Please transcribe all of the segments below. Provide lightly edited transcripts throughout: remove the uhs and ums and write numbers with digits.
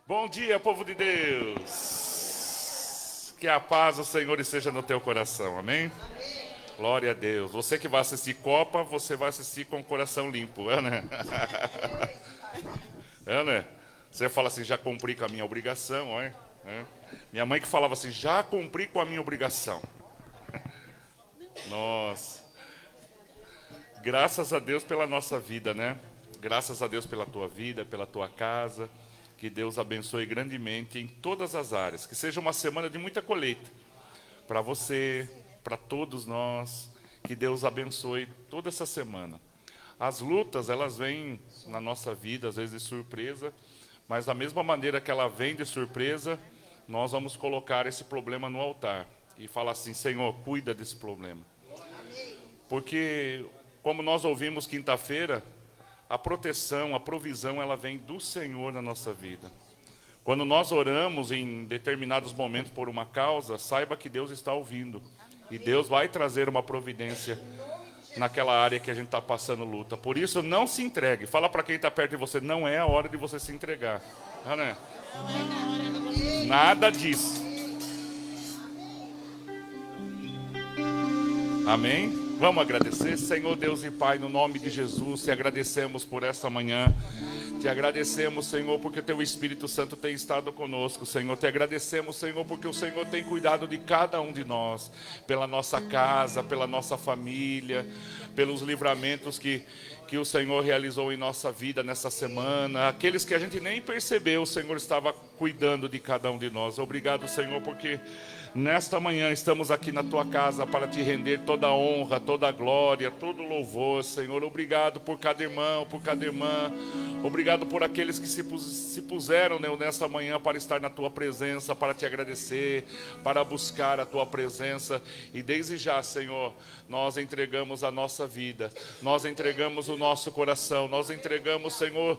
Bom dia, povo de Deus. Que a paz do Senhor esteja no teu coração, amém? Glória a Deus. Você que vai assistir Copa, você vai assistir com o coração limpo, é, né? É, né? Você fala assim, já cumpri com a minha obrigação, é? Minha mãe que falava assim, já cumpri com a minha obrigação. Nossa. Graças a Deus pela nossa vida, né? Graças a Deus pela tua vida, pela tua casa. Que Deus abençoe grandemente em todas as áreas. Que seja uma semana de muita colheita. Para você, para todos nós. Que Deus abençoe toda essa semana. As lutas, elas vêm na nossa vida, às vezes de surpresa. Mas da mesma maneira que ela vem de surpresa, nós vamos colocar esse problema no altar. E falar assim, Senhor, cuida desse problema. Porque, como nós ouvimos quinta-feira, a proteção, a provisão, ela vem do Senhor na nossa vida. Quando nós oramos em determinados momentos por uma causa, saiba que Deus está ouvindo. E Deus vai trazer uma providência naquela área que a gente está passando luta. Por isso, não se entregue. Fala para quem está perto de você, não é a hora de você se entregar. Não é? Nada disso. Amém? Vamos agradecer, Senhor Deus e Pai, no nome de Jesus, te agradecemos por essa manhã, te agradecemos, Senhor, porque teu Espírito Santo tem estado conosco, Senhor, te agradecemos, Senhor, porque o Senhor tem cuidado de cada um de nós, pela nossa casa, pela nossa família, pelos livramentos que o Senhor realizou em nossa vida nessa semana, aqueles que a gente nem percebeu, o Senhor estava cuidando de cada um de nós. Obrigado, Senhor, porque nesta manhã estamos aqui na tua casa para te render toda a honra, toda a glória, todo o louvor, Senhor. Obrigado por cada irmão, por cada irmã. Obrigado por aqueles que se puseram, né, nesta manhã para estar na tua presença, para te agradecer, para buscar a tua presença. E desde já, Senhor, nós entregamos a nossa vida, nós entregamos o nosso coração, nós entregamos, Senhor,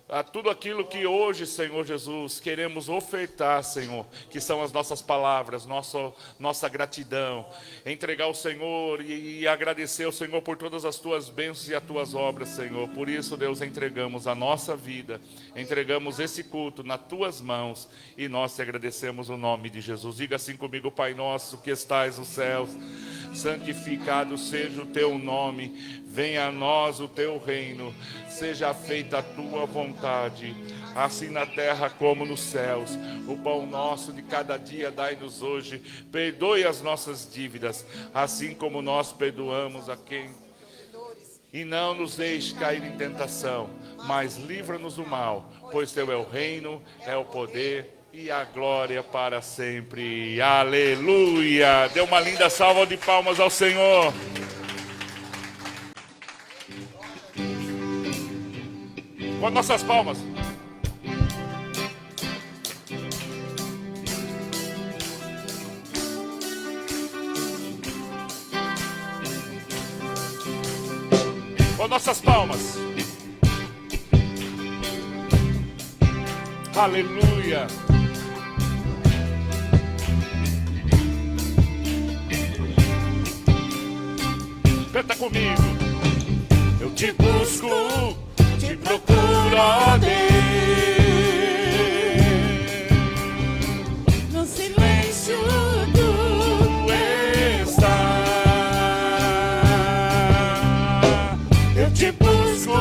a tudo aquilo que hoje, Senhor Jesus, queremos ofertar, Senhor, que são as nossas palavras, nossa gratidão, entregar ao Senhor e agradecer ao Senhor por todas as tuas bênçãos e as tuas obras, Senhor. Por isso, Deus, entregamos a nossa vida, entregamos esse culto nas tuas mãos e nós te agradecemos no nome de Jesus. Diga assim comigo, Pai nosso que estais nos céus, santificado seja o teu nome, venha a nós o teu reino, seja feita a tua vontade, assim na terra como nos céus. O pão nosso de cada dia dai-nos hoje, perdoe as nossas dívidas, assim como nós perdoamos a quem. E não nos deixe cair em tentação, mas livra-nos do mal, pois teu é o reino, é o poder e a glória para sempre. Aleluia! Dê uma linda salva de palmas ao Senhor. Com as nossas palmas. Com as nossas palmas. Aleluia. Canta comigo. Eu te busco, te procuro, ó Deus. No silêncio tu Está. Eu te busco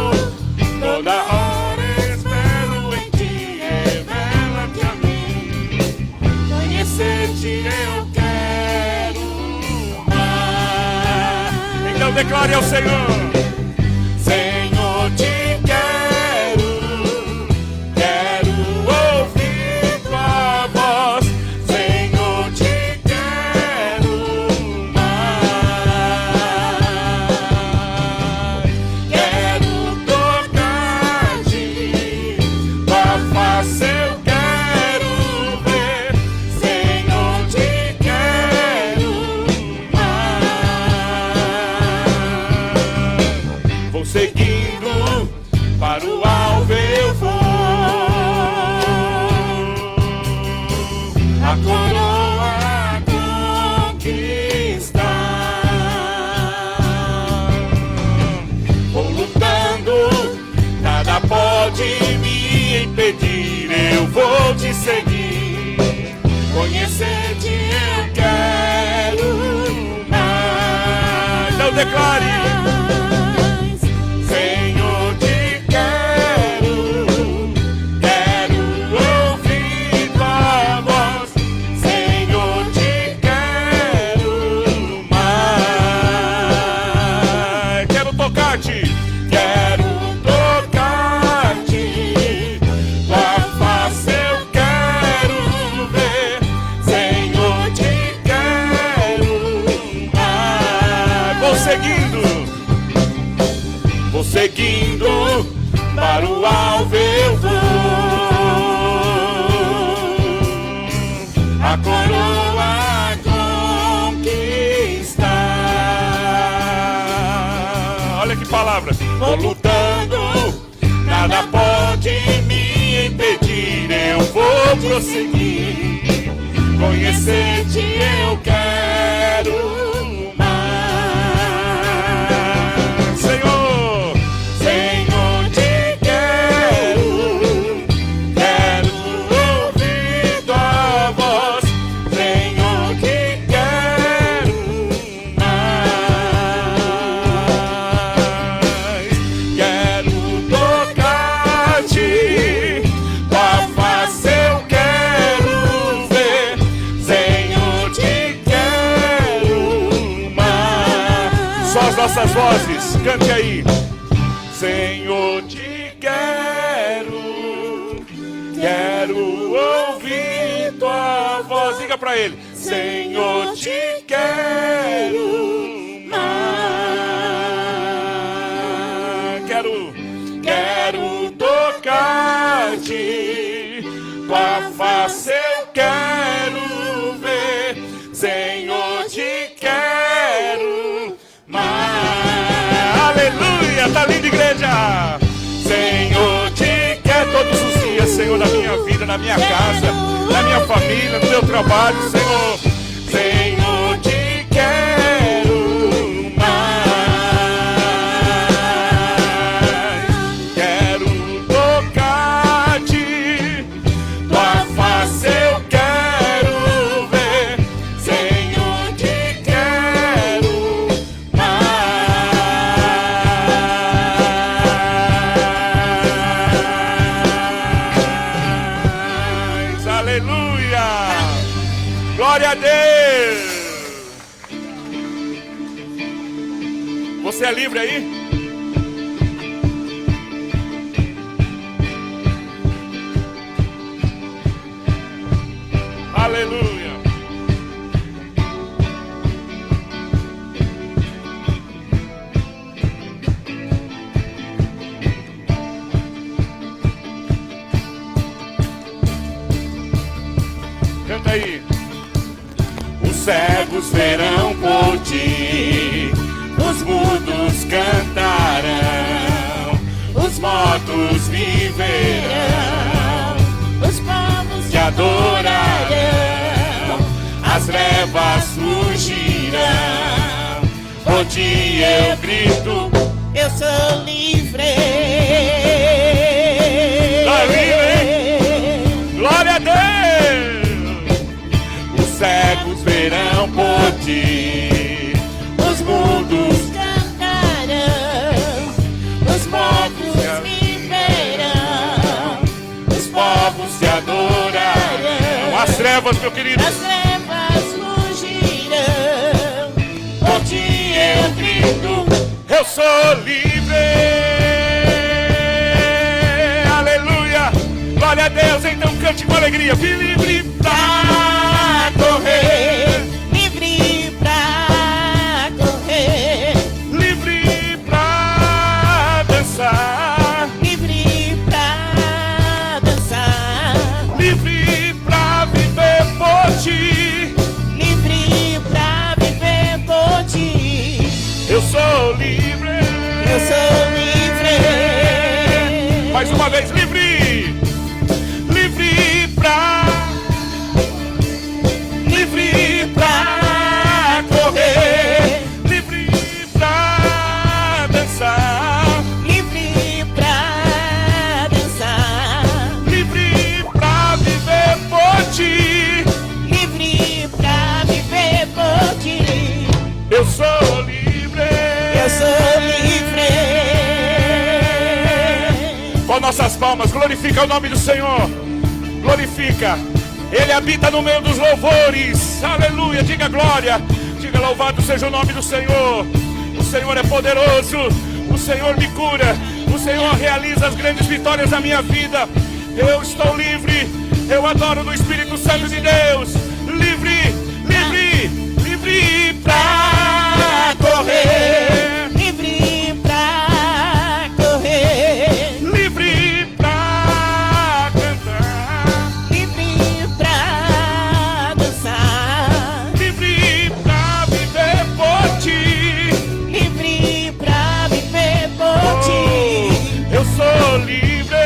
toda hora, espero em ti, revela-te a mim. Conhecer-te eu quero mais. Então declare ao Senhor. Senhor, te quero ouvir tua voz. Senhor, te quero mais. Quero tocar-te, tua face eu quero ver. Senhor, te quero mais. Vou seguindo para o alvo eu vou, a coroa conquistar. Vou lutando, nada pode me impedir. Eu vou vou te seguir. Conhecer-te eu quero mais. Então declare: Senhor, te quero, quero ouvir tua voz. Senhor, te quero mais. Quero tocar-te, quero tocar-te. Tua face eu quero ver. Senhor, te quero mais. Vou seguindo, para o alvo eu vou. A coroa conquistar. Olha que palavra. Vou lutando, nada pode me impedir. Eu vou prosseguir. Conhecer-te eu quero mais. Senhor, Senhor, te quero, quero ouvir tua voz. Senhor, te quero mais. Quero tocar-te, tua face eu quero ver. Senhor, te quero mais. Só as nossas vozes, cante aí. Senhor, te quero, quero ouvir tua voz. Diga pra ele: Senhor, te quero mais. Quero tocar-te, tua face eu quero ver. Senhor, te quero mais. Aleluia, tá linda, igreja. Senhor, te quero todos os dias, Senhor, na minha vida, na minha casa, na minha família, no meu trabalho, Senhor. Senhor, te quero mais. Quero tocar-te, tua face eu quero ver. Senhor, te quero mais. Aleluia! Glória a Deus! Você é livre aí? Aleluia! Canta aí. Os cegos verão por ti, os mudos cantarão, os mortos viverão, os povos te adorarão, as trevas fugirão. Por ti eu grito, eu sou livre. Tá livre? Glória a Deus! Os cegos verão por ti, os mudos cantarão, os mortos viverão, os povos te adorarão. As trevas, meu querido, as trevas fugirão. Por ti eu grito, eu sou livre. Aleluia, glória a Deus. Então cante com alegria. Fui livre pra correr, livre pra correr, livre pra dançar, livre pra dançar, livre pra viver por ti, livre pra viver por ti. Eu sou livre, eu sou livre. Mais uma vez, livre, livre pra correr, livre pra dançar, livre pra dançar, livre pra sou livre. Com nossas palmas, glorifica o nome do Senhor. Glorifica. Ele habita no meio dos louvores. Aleluia, diga glória. Diga louvado seja o nome do Senhor. O Senhor é poderoso. O Senhor me cura. O Senhor realiza as grandes vitórias da minha vida. Eu estou livre. Eu adoro no Espírito Santo de Deus. Livre, livre, livre pra correr. Livre pra correr. Livre pra cantar. Livre pra dançar. Livre pra viver por ti. Livre pra viver por ti. Eu sou livre.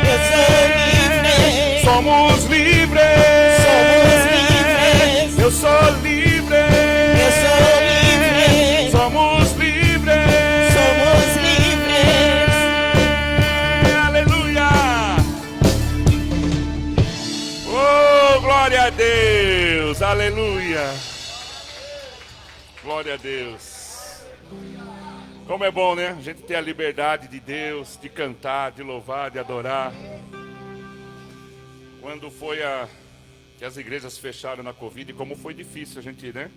Eu sou livre. Somos livres. Somos livres. Eu sou livre. Eu sou livre. Somos livres. Somos livres. Aleluia. Oh, glória a Deus. Aleluia. Glória a Deus. Como é bom, né? A gente ter a liberdade de Deus, de cantar, de louvar, de adorar. Quando foi que as igrejas fecharam na Covid, como foi difícil a gente ir, né?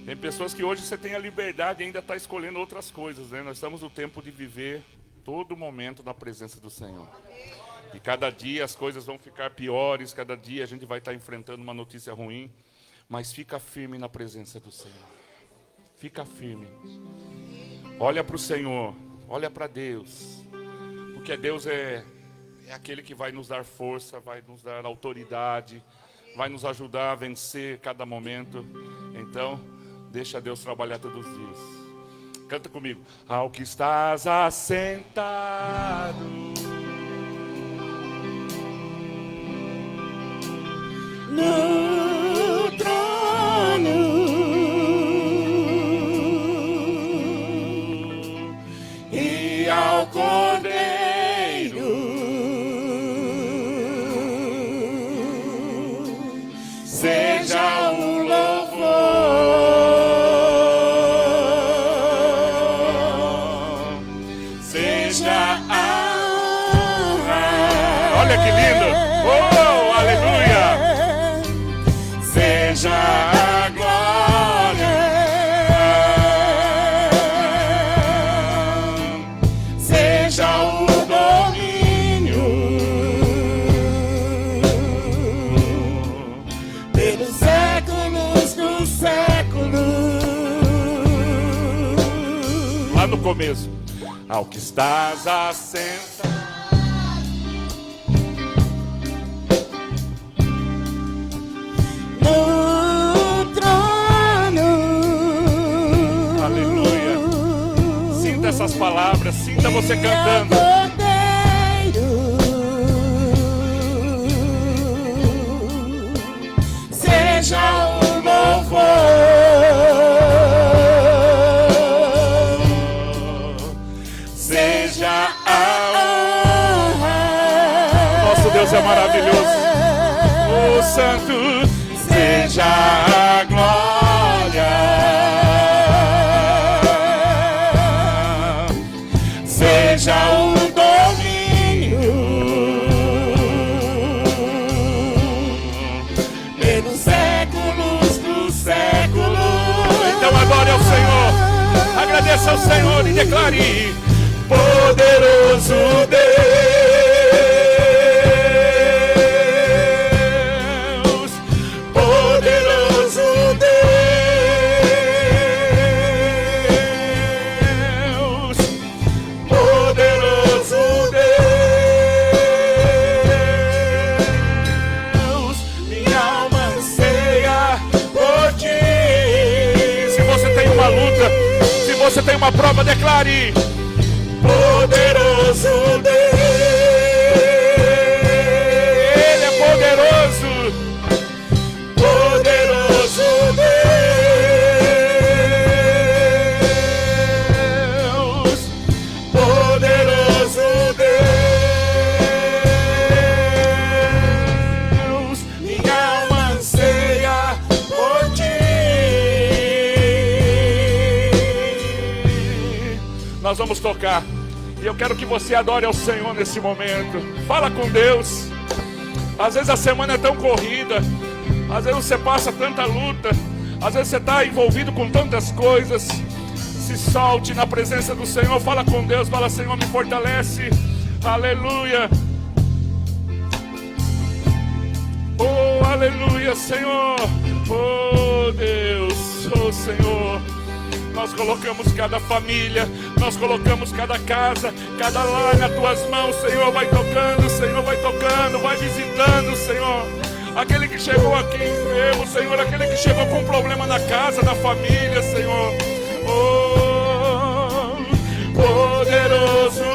Tem pessoas que hoje você tem a liberdade e ainda está escolhendo outras coisas, né? Nós estamos no tempo de viver todo momento na presença do Senhor. E cada dia as coisas vão ficar piores, cada dia a gente vai estar enfrentando uma notícia ruim. Mas fica firme na presença do Senhor. Fica firme. Olha para o Senhor, olha para Deus. Porque Deus é aquele que vai nos dar força, vai nos dar autoridade, vai nos ajudar a vencer cada momento. Então, deixa Deus trabalhar todos os dias. Canta comigo. Ao que estás assentado No trono e ao Cordeiro seja o louvor, seja a honra. Olha que lindo! Oh, aleluia! Seja a glória, seja o domínio pelos séculos dos séculos. lá no começo. Ao que estás assentado No trono. Aleluia. Sinta essas palavras, sinta você cantando. Seja o louvor, Seja a honra. Nosso Deus é maravilhoso. O santo seja a glória, seja o domínio pelos séculos dos séculos. Então adore ao Senhor, agradeça ao Senhor e declare: poderoso Deus, poderoso Deus, poderoso Deus, minha alma anseia por ti. Se você tem uma luta, se você tem uma prova, declare: poderoso Deus, Ele é poderoso, poderoso Deus, poderoso Deus, minha alma anseia por ti. Nós vamos tocar. E eu quero que você adore ao Senhor nesse momento. Fala com Deus. Às vezes a semana é tão corrida. Às vezes você passa tanta luta. Às vezes você está envolvido com tantas coisas. Se solte na presença do Senhor. Fala com Deus. Fala, Senhor, me fortalece. Aleluia. Oh, aleluia, Senhor. Oh, Deus. Oh, Senhor. Nós colocamos cada família, nós colocamos cada casa, cada lar nas tuas mãos, Senhor. Vai tocando, Senhor, vai tocando, vai visitando, Senhor. Aquele que chegou aqui enfermo, Senhor, aquele que chegou com problema na casa, na família, Senhor. Oh, poderoso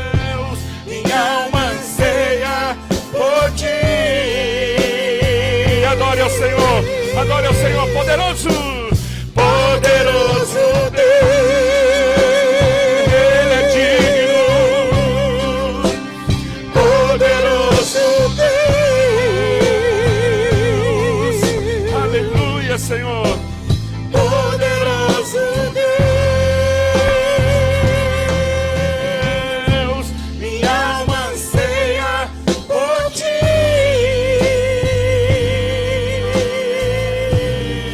Deus, minha alma anseia por ti. Adore ao Senhor. Adore ao Senhor, poderoso, poderoso Deus, Ele é digno, poderoso Deus, aleluia, Senhor, poderoso Deus, minha alma anseia por ti.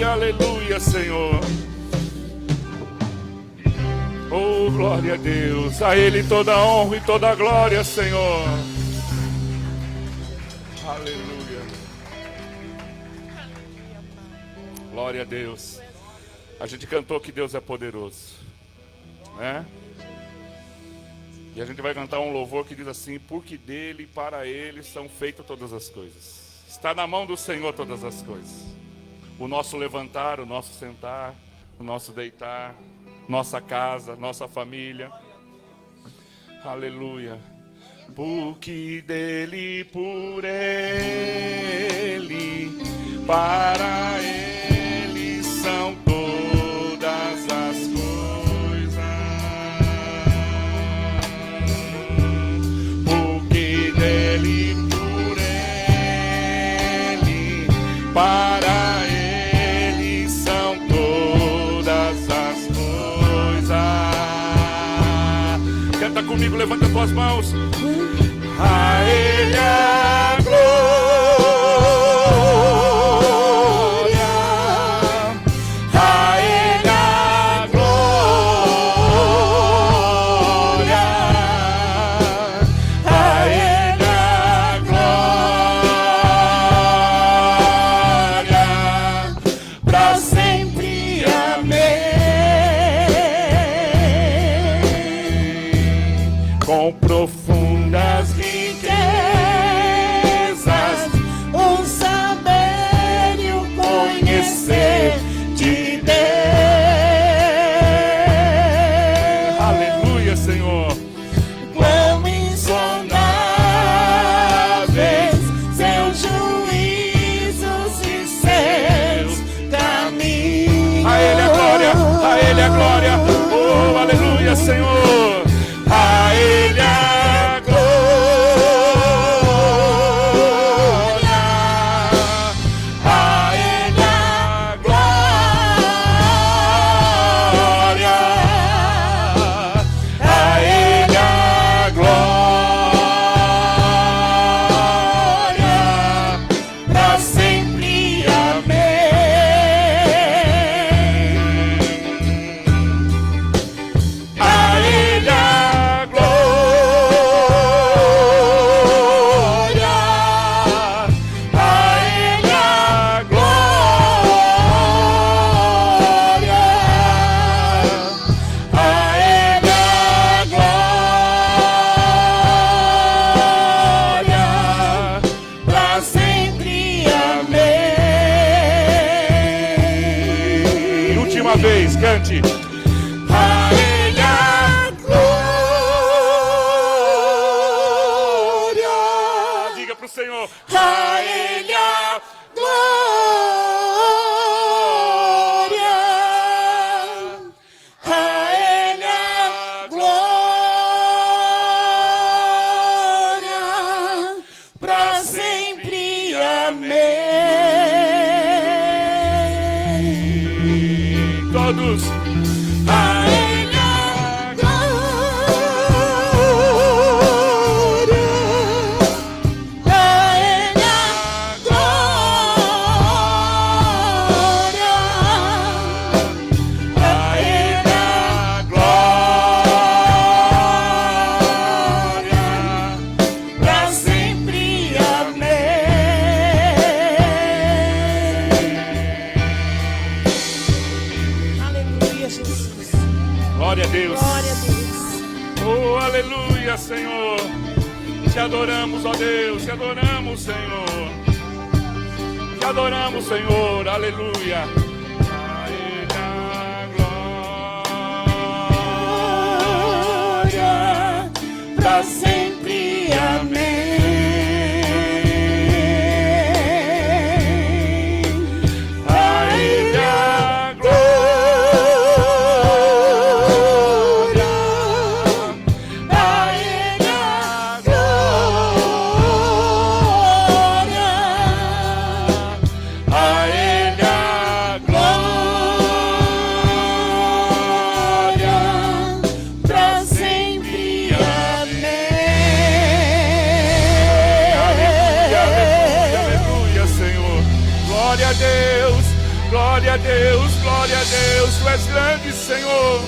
Aleluia, Senhor. Oh, glória a Deus. A Ele toda a honra e toda a glória, Senhor. Aleluia. Glória a Deus. A gente cantou que Deus é poderoso, né? E a gente vai cantar um louvor que diz assim: porque dele e para ele são feitas todas as coisas. Está na mão do Senhor todas as coisas. O nosso levantar, o nosso sentar, o nosso deitar, nossa casa, nossa família. Aleluia. Porque dele, por ele, para ele são todas as coisas. Porque dele, por ele, para comigo, levanta as tuas mãos. A Ele a glória, a Ele a glória, a Ele a glória, pra sempre, amém. Com profundas riquezas, o saber e o conhecer de Deus. Aleluia, Senhor. Quão insondáveis seus juízos e seus caminhos. A Ele a glória, a Ele a glória. Oh, aleluia, Senhor. A Ele a glória, a Ele a glória, a Ele a glória, pra sempre, amém. A Ele a glória, a Ele a glória, a Ele a glória, pra sempre, amém. Última vez, cante. A Ele a glória. Diga pro Senhor. A Ele a glória, a Ele a glória, pra sempre, amém. Todos. A Ele a glória, a Ele a glória, a Ele a glória, pra sempre. Amém. Aleluia, Jesus. Glória a Deus. Glória a Deus. Oh, aleluia, Senhor. Te adoramos, ó Deus. Te adoramos, Senhor. Te adoramos, Senhor. Aleluia. A Ele a Glória, pra sempre. Amém. A Ele a glória, a Ele a glória, a Ele a glória, pra sempre. Aleluia, Senhor. Glória a Deus, glória a Deus, glória a Deus. Tu és grande, Senhor.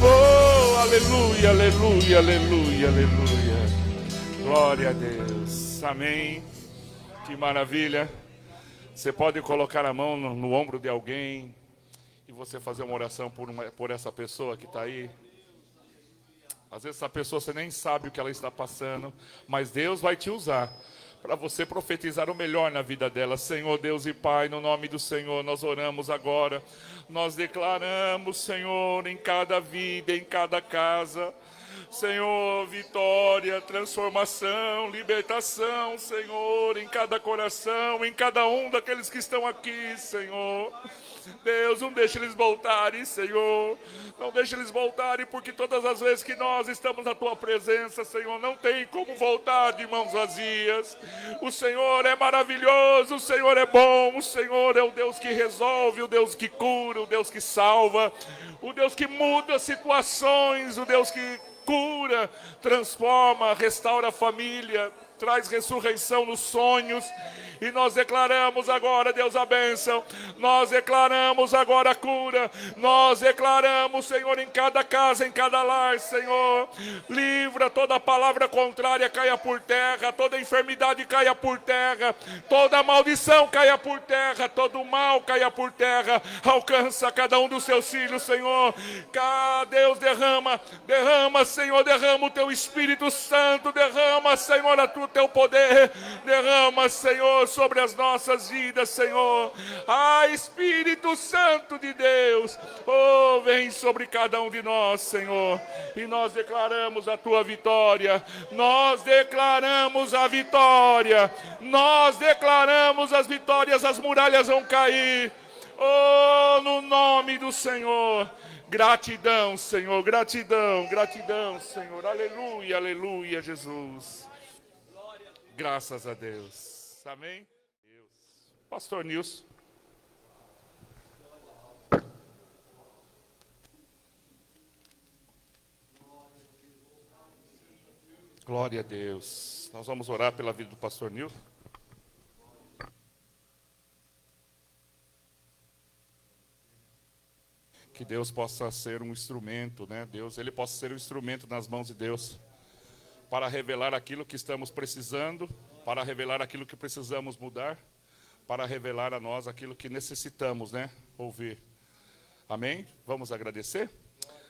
Oh, aleluia, aleluia, aleluia, aleluia. Glória a Deus. Amém. Que maravilha. Você pode colocar a mão no ombro de alguém e você fazer uma oração por essa pessoa que está aí. Às vezes essa pessoa você nem sabe o que ela está passando, mas Deus vai te usar para você profetizar o melhor na vida dela. Senhor Deus e Pai, no nome do Senhor, nós oramos agora. Nós declaramos, Senhor, em cada vida, em cada casa, Senhor, vitória, transformação, libertação, Senhor, em cada coração, em cada um daqueles que estão aqui, Senhor. Deus, não deixe eles voltarem, Senhor. Não deixe eles voltarem, porque todas as vezes que nós estamos na Tua presença, Senhor, não tem como voltar de mãos vazias. O Senhor é maravilhoso, o Senhor é bom, o Senhor é o Deus que resolve, o Deus que cura, o Deus que salva, o Deus que muda situações, o Deus que cura, transforma, restaura a família, traz ressurreição nos sonhos. E nós declaramos agora, Deus, a bênção. Nós declaramos agora a cura. Nós declaramos, Senhor, em cada casa, em cada lar, Senhor. Livra toda palavra contrária caia por terra, toda enfermidade caia por terra, toda maldição caia por terra, todo mal caia por terra. Alcança cada um dos seus filhos, Senhor. Deus, derrama, Senhor, derrama o Teu Espírito Santo, derrama, Senhor, o Teu poder, derrama, Senhor, sobre as nossas vidas, Senhor. Espírito Santo de Deus, oh, vem sobre cada um de nós, Senhor. E nós declaramos a Tua vitória. Nós declaramos a vitória. Nós declaramos as vitórias. As muralhas vão cair. Oh, no nome do Senhor. Gratidão, Senhor. Gratidão, gratidão, Senhor. Aleluia, aleluia, Jesus. Graças a Deus. Amém? Pastor Nilson. Glória a Deus. Nós vamos orar pela vida do pastor Nilson. Que Deus possa ser um instrumento, né? Deus, Ele possa ser um instrumento nas mãos de Deus para revelar aquilo que estamos precisando, para revelar aquilo que precisamos mudar, para revelar a nós aquilo que necessitamos, né? Ouvir. Amém? Vamos agradecer?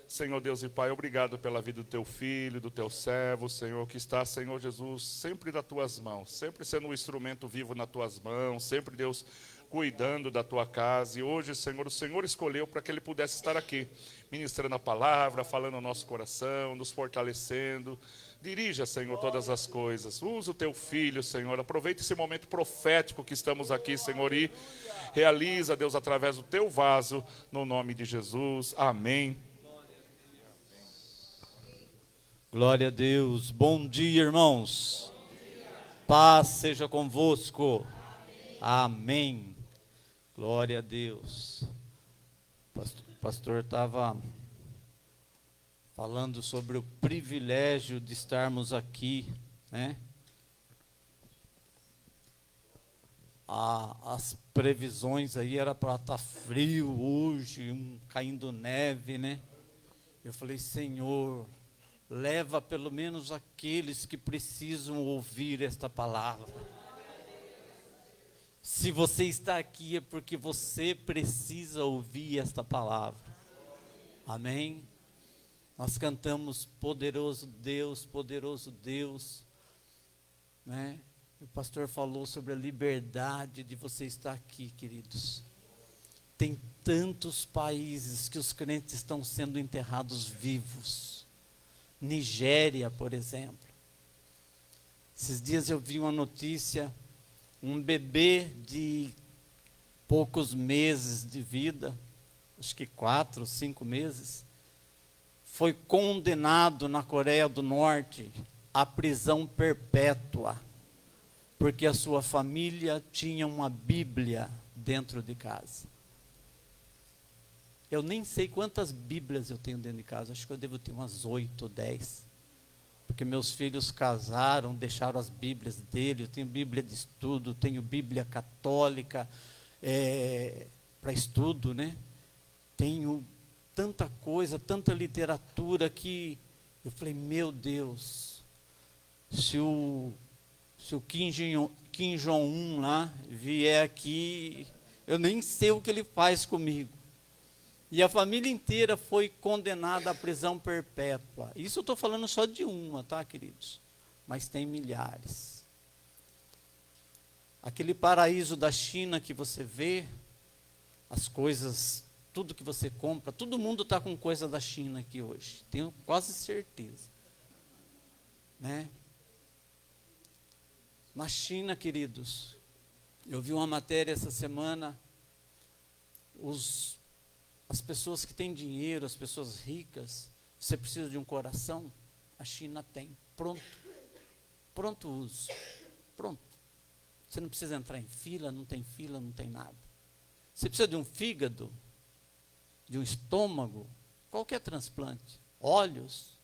Senhor Deus e Pai, obrigado pela vida do Teu Filho, do Teu servo, Senhor, que está, Senhor Jesus, sempre nas Tuas mãos, sempre sendo um instrumento vivo nas Tuas mãos, sempre, Deus, cuidando da Tua casa. E hoje, Senhor, o Senhor escolheu para que Ele pudesse estar aqui, ministrando a palavra, falando ao nosso coração, nos fortalecendo. Dirija, Senhor, todas as coisas. Usa o Teu Filho, Senhor. Aproveita esse momento profético que estamos aqui, Senhor, e realiza, Deus, através do Teu vaso, no nome de Jesus. Amém. Glória a Deus. Bom dia, irmãos. Paz seja convosco. Amém. Glória a Deus. pastor estava falando sobre o privilégio de estarmos aqui, né? As previsões aí era para estar frio hoje, caindo neve, né? Eu falei, Senhor, leva pelo menos aqueles que precisam ouvir esta palavra. Se você está aqui é porque você precisa ouvir esta palavra. Amém? Nós cantamos poderoso Deus, né? O pastor falou sobre a liberdade de você estar aqui, queridos. Tem tantos países que os crentes estão sendo enterrados vivos. Nigéria, por exemplo. Esses dias eu vi uma notícia, um bebê de poucos meses de vida, acho que 4, 5 meses, foi condenado na Coreia do Norte à prisão perpétua, porque a sua família tinha uma Bíblia dentro de casa. Eu nem sei quantas Bíblias eu tenho dentro de casa, acho que eu devo ter umas 8 ou 10, porque meus filhos casaram, deixaram as Bíblias dele. Eu tenho Bíblia de estudo, tenho Bíblia católica para estudo, né? Tenho tanta coisa, tanta literatura que eu falei, meu Deus, se o Kim Jong-un lá vier aqui, eu nem sei o que ele faz comigo. E a família inteira foi condenada à prisão perpétua. Isso eu estou falando só de uma, tá, queridos? Mas tem milhares. Aquele paraíso da China que você vê, as coisas, tudo que você compra, todo mundo está com coisa da China aqui hoje. Tenho quase certeza. Né? Na China, queridos, eu vi uma matéria essa semana, as pessoas que têm dinheiro, as pessoas ricas, você precisa de um coração, a China tem, pronto uso, pronto. Você não precisa entrar em fila, não tem nada. Você precisa de um fígado, de um estômago, qualquer transplante, olhos,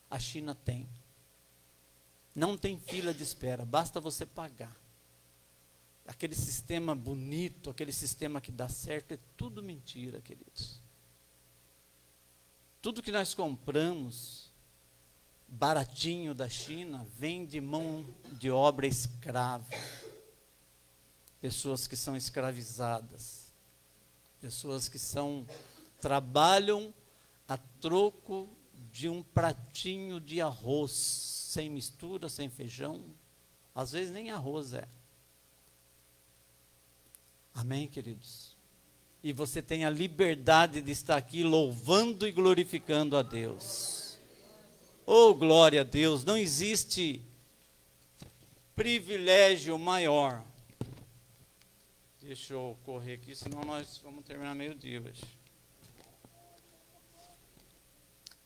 a China tem. Não tem fila de espera, basta você pagar. Aquele sistema bonito, aquele sistema que dá certo, é tudo mentira, queridos. Tudo que nós compramos, baratinho da China, vem de mão de obra escrava. Pessoas que são escravizadas. Pessoas que trabalham a troco de um pratinho de arroz, sem mistura, sem feijão. Às vezes nem arroz é. Amém, queridos? E você tem a liberdade de estar aqui louvando e glorificando a Deus. Oh, glória a Deus! Não existe privilégio maior. Deixa eu correr aqui, senão nós vamos terminar meio-dia hoje.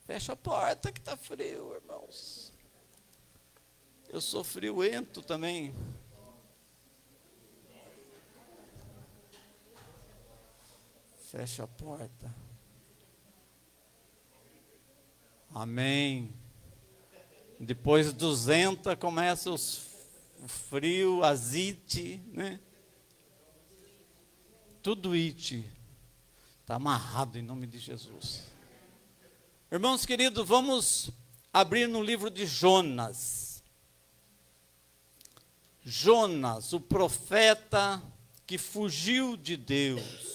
Fecha a porta que está frio, irmãos. Eu sou friorento também. Fecha a porta. Amém. Depois 200 começa o frio, azite, né? Tudo it. Está amarrado em nome de Jesus. Irmãos queridos, vamos abrir no livro de Jonas. Jonas, o profeta que fugiu de Deus.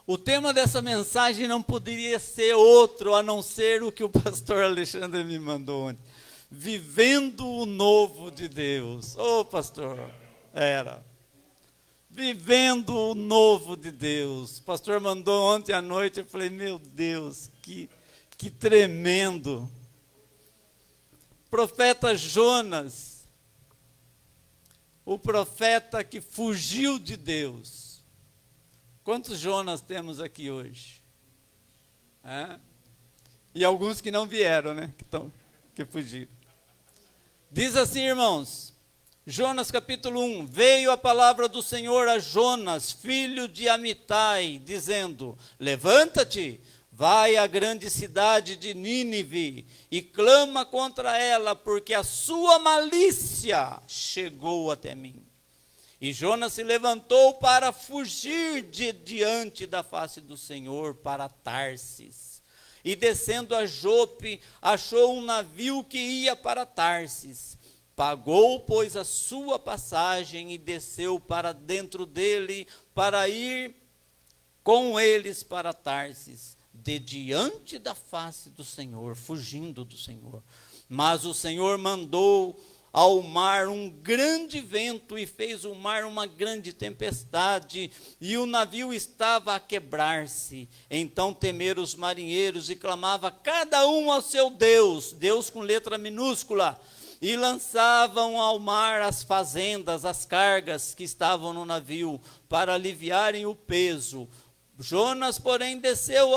O tema dessa mensagem não poderia ser outro a não ser o que o pastor Alexandre me mandou ontem. Vivendo o novo de Deus. Ô pastor, era. Vivendo o novo de Deus. O pastor mandou ontem à noite, eu falei, meu Deus, que tremendo. Profeta Jonas, o profeta que fugiu de Deus. Quantos Jonas temos aqui hoje? E alguns que não vieram, né? Que fugiram. Diz assim, irmãos, Jonas capítulo 1, veio a palavra do Senhor a Jonas, filho de Amitai, dizendo, levanta-te, vai à grande cidade de Nínive e clama contra ela, porque a sua malícia chegou até mim. E Jonas se levantou para fugir de diante da face do Senhor para Tarsis. E descendo a Jope, achou um navio que ia para Tarsis. Pagou, pois, a sua passagem e desceu para dentro dele, para ir com eles para Tarsis, de diante da face do Senhor, fugindo do Senhor. Mas o Senhor mandou ao mar um grande vento e fez o mar uma grande tempestade, e o navio estava a quebrar-se. Então temeram os marinheiros e clamava cada um ao seu Deus, Deus com letra minúscula, e lançavam ao mar as fazendas, as cargas que estavam no navio, para aliviarem o peso. Jonas, porém, desceu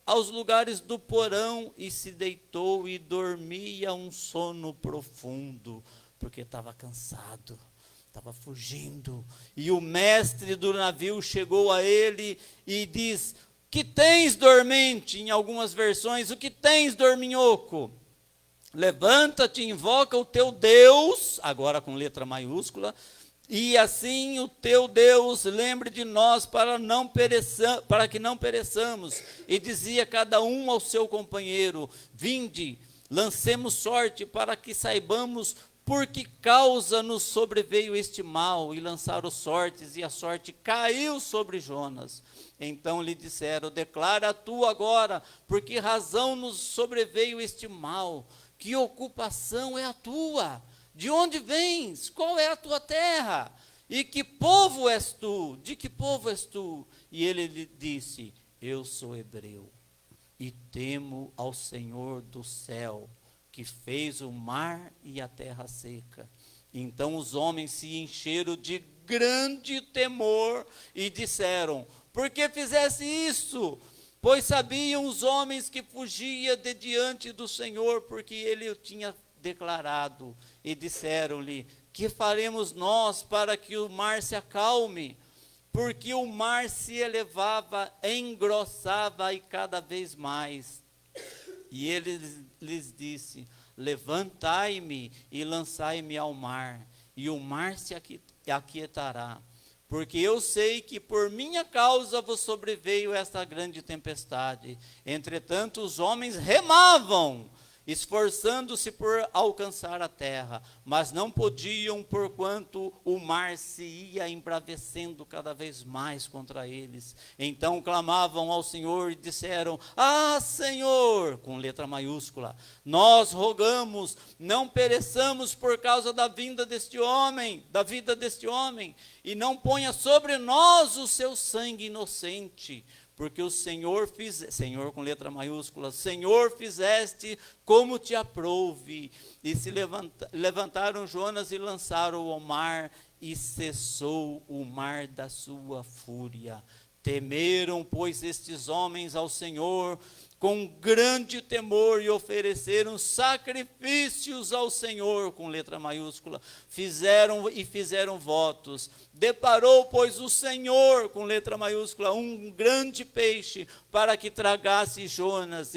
aos lugares do porão e se deitou e dormia um sono profundo, porque estava cansado, estava fugindo. E o mestre do navio chegou a ele e diz, que tens, dormente? Em algumas versões, o que tens, dorminhoco? Levanta-te, invoca o teu Deus, agora com letra maiúscula, e assim o teu Deus lembre de nós para que não pereçamos. E dizia cada um ao seu companheiro, vinde, lancemos sorte para que saibamos por que causa nos sobreveio este mal. E lançaram sortes, e a sorte caiu sobre Jonas. Então lhe disseram, declara tu agora, por que razão nos sobreveio este mal? Que ocupação é a tua? De onde vens? Qual é a tua terra? E que povo és tu? De que povo és tu? E ele lhe disse, eu sou hebreu, e temo ao Senhor do céu, que fez o mar e a terra seca. Então os homens se encheram de grande temor e disseram, por que fizesse isso? Pois sabiam os homens que fugia de diante do Senhor, porque ele o tinha declarado. E disseram-lhe, que faremos nós para que o mar se acalme? Porque o mar se elevava, engrossava e cada vez mais. E ele lhes disse, levantai-me e lançai-me ao mar, e o mar se aquietará. Porque eu sei que por minha causa vos sobreveio esta grande tempestade. Entretanto, os homens remavam, esforçando-se por alcançar a terra, mas não podiam, porquanto o mar se ia embravecendo cada vez mais contra eles. Então clamavam ao Senhor e disseram, Senhor, com letra maiúscula, nós rogamos, não pereçamos por causa da vida deste homem, e não ponha sobre nós o seu sangue inocente, porque o Senhor Senhor com letra maiúscula, Senhor fizeste como te aprouve. E se levantaram Jonas e lançaram ao mar, e cessou o mar da sua fúria. Temeram, pois, estes homens ao Senhor com grande temor e ofereceram sacrifícios ao Senhor, com letra maiúscula, fizeram votos. Deparou, pois, o Senhor, com letra maiúscula, um grande peixe para que tragasse Jonas,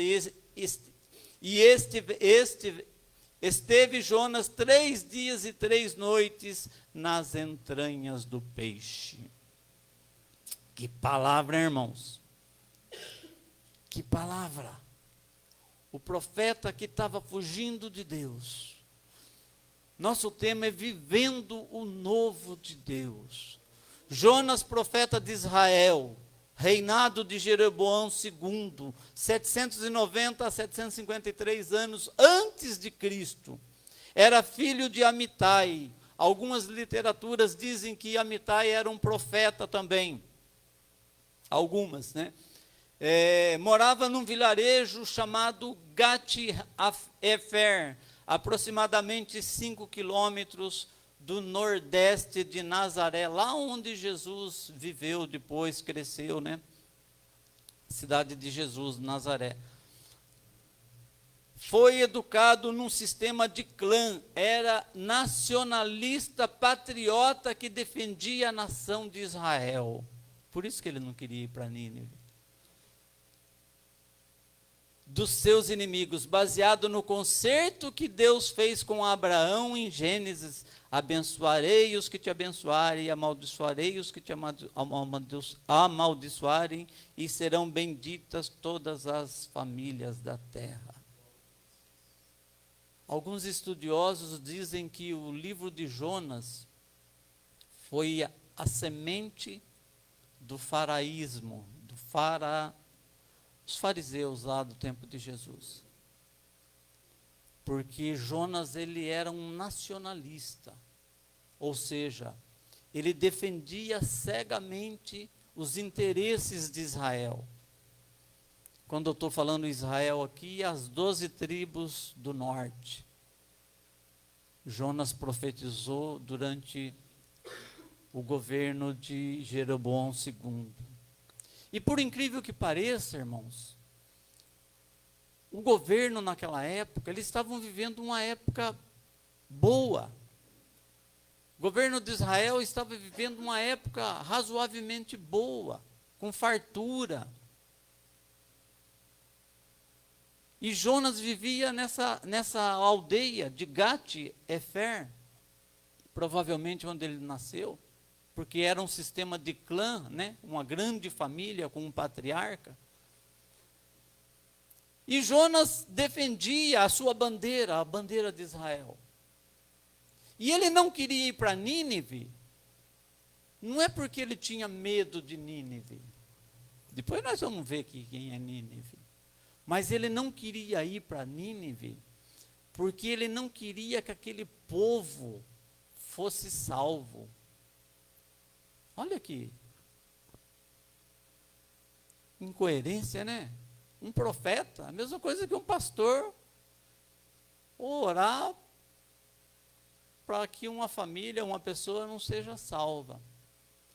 esteve Jonas 3 dias e 3 noites nas entranhas do peixe. Que palavra, irmãos! Que palavra! O profeta que estava fugindo de Deus. Nosso tema é vivendo o novo de Deus. Jonas, profeta de Israel, reinado de Jeroboão II, 790 a 753 anos antes de Cristo. Era filho de Amitai. Algumas literaturas dizem que Amitai era um profeta também. Algumas, né? Morava num vilarejo chamado Gat-Efer, aproximadamente 5 quilômetros do nordeste de Nazaré, lá onde Jesus viveu depois, cresceu, né? Cidade de Jesus, Nazaré. foi educado num sistema de clã, era nacionalista, patriota que defendia a nação de Israel. Por isso que ele não queria ir para Nínive. Dos seus inimigos, baseado no concerto que Deus fez com Abraão em Gênesis: abençoarei os que te abençoarem, e amaldiçoarei os que te amaldiçoarem, e serão benditas todas as famílias da terra. Alguns estudiosos dizem que o livro de Jonas foi a semente do faraísmo, os fariseus lá do tempo de Jesus. Porque Jonas, ele era um nacionalista, ou seja, ele defendia cegamente os interesses de Israel. Quando eu estou falando Israel aqui, as 12 tribos do norte. Jonas profetizou durante o governo de Jeroboão II. E por incrível que pareça, irmãos, o governo naquela época, eles estavam vivendo uma época boa. O governo de Israel estava vivendo uma época razoavelmente boa, com fartura. E Jonas vivia nessa aldeia de Gat-Efer, provavelmente onde ele nasceu, porque era um sistema de clã, né? Uma grande família com um patriarca. E Jonas defendia a sua bandeira, a bandeira de Israel. E ele não queria ir para Nínive, não é porque ele tinha medo de Nínive. Depois nós vamos ver quem é Nínive. Mas ele não queria ir para Nínive, porque ele não queria que aquele povo fosse salvo. Olha aqui. Incoerência, né? Um profeta, a mesma coisa que um pastor orar para que uma família, uma pessoa não seja salva.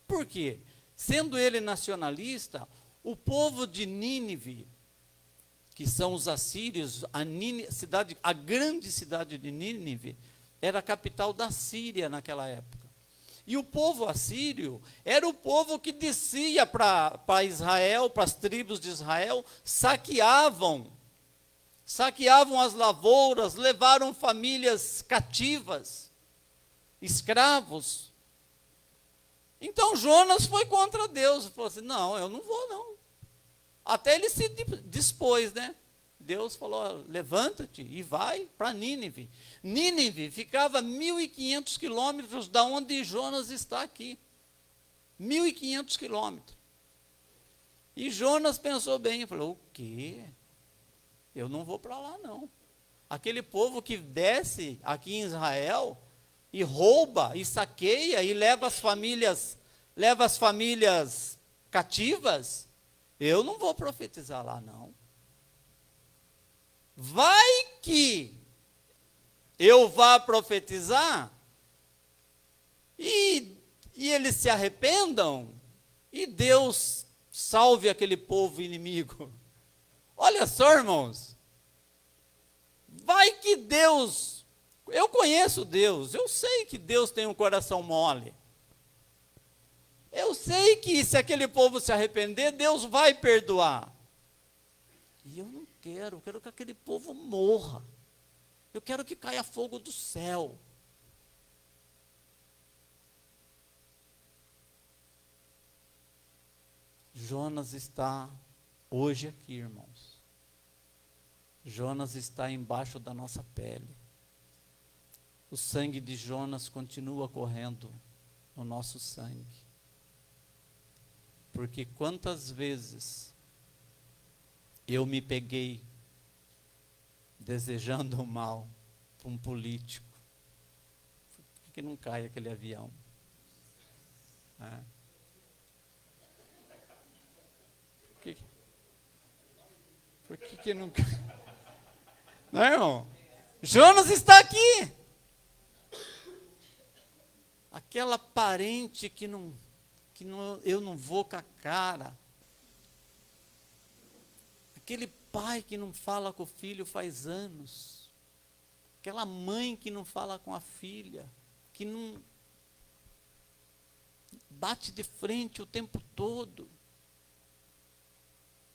Por quê? Sendo ele nacionalista, o povo de Nínive, que são os assírios, a grande cidade de Nínive, era a capital da Síria naquela época. E o povo assírio era o povo que descia para Israel, para as tribos de Israel, saqueavam as lavouras, levaram famílias cativas, escravos. Então Jonas foi contra Deus, falou assim: não, eu não vou não. Até ele se dispôs, né? Deus falou: levanta-te e vai para Nínive. Nínive ficava 1.500 quilômetros da onde Jonas está aqui. 1.500 quilômetros. E Jonas pensou bem, falou: o quê? Eu não vou para lá não. Aquele povo que desce aqui em Israel e rouba e saqueia e leva as famílias cativas, eu não vou profetizar lá não. Vai que eu vá profetizar e eles se arrependam e Deus salve aquele povo inimigo. Olha só, irmãos, vai que Deus, eu conheço Deus, eu sei que Deus tem um coração mole. Eu sei que se aquele povo se arrepender, Deus vai perdoar. E eu não quero que aquele povo morra. Eu quero que caia fogo do céu. Jonas está hoje aqui, irmãos. Jonas está embaixo da nossa pele. O sangue de Jonas continua correndo no nosso sangue. Porque quantas vezes eu me peguei desejando o mal para um político. Por que não cai aquele avião? Por que não cai? Não, irmão? Jonas está aqui. Aquela parente que eu não vou com a cara. Aquele pai que não fala com o filho faz anos. Aquela mãe que não fala com a filha, que não bate de frente o tempo todo.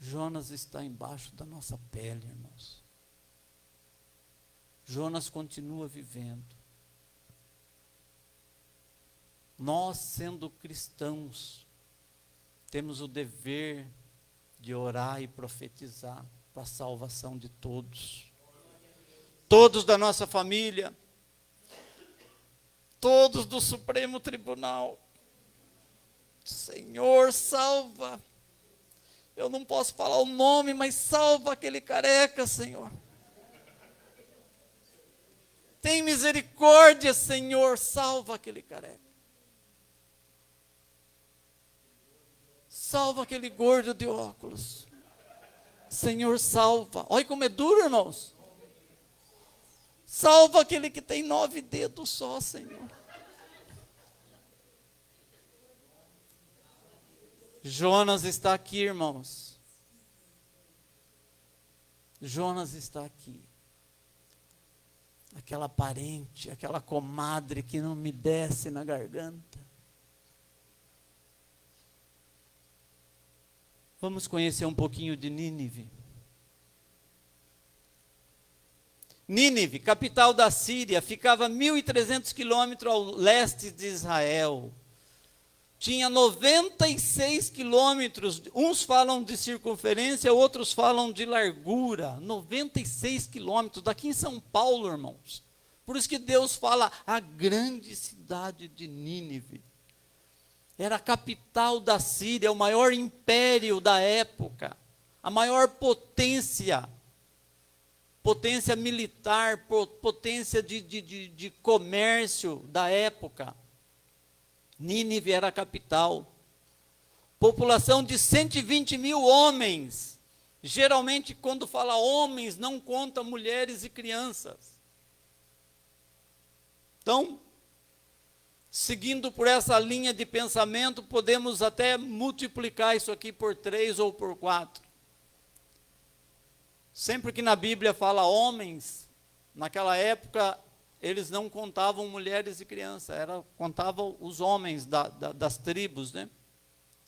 Jonas está embaixo da nossa pele, irmãos. Jonas continua vivendo. Nós, sendo cristãos, temos o dever de orar e profetizar para a salvação de todos. Todos da nossa família, todos do Supremo Tribunal. Senhor, salva. Eu não posso falar o nome, mas salva aquele careca, Senhor. Tem misericórdia, Senhor, salva aquele careca. Salva aquele gordo de óculos. Senhor, salva. Olha como é duro, irmãos. Salva aquele que tem 9 dedos só, Senhor. Jonas está aqui, irmãos. Jonas está aqui. Aquela parente, aquela comadre que não me desce na garganta. Vamos conhecer um pouquinho de Nínive. Nínive, capital da Síria, ficava a 1.300 quilômetros ao leste de Israel. Tinha 96 quilômetros, uns falam de circunferência, outros falam de largura. 96 quilômetros, daqui em São Paulo, irmãos. Por isso que Deus fala a grande cidade de Nínive. Era a capital da Síria, o maior império da época, a maior potência militar, potência de comércio da época. Nínive era a capital. População de 120 mil homens. Geralmente, quando fala homens, não conta mulheres e crianças. Então, seguindo por essa linha de pensamento, podemos até multiplicar isso aqui por 3 ou por 4. Sempre que na Bíblia fala homens, naquela época, eles não contavam mulheres e crianças, contavam os homens das tribos, né?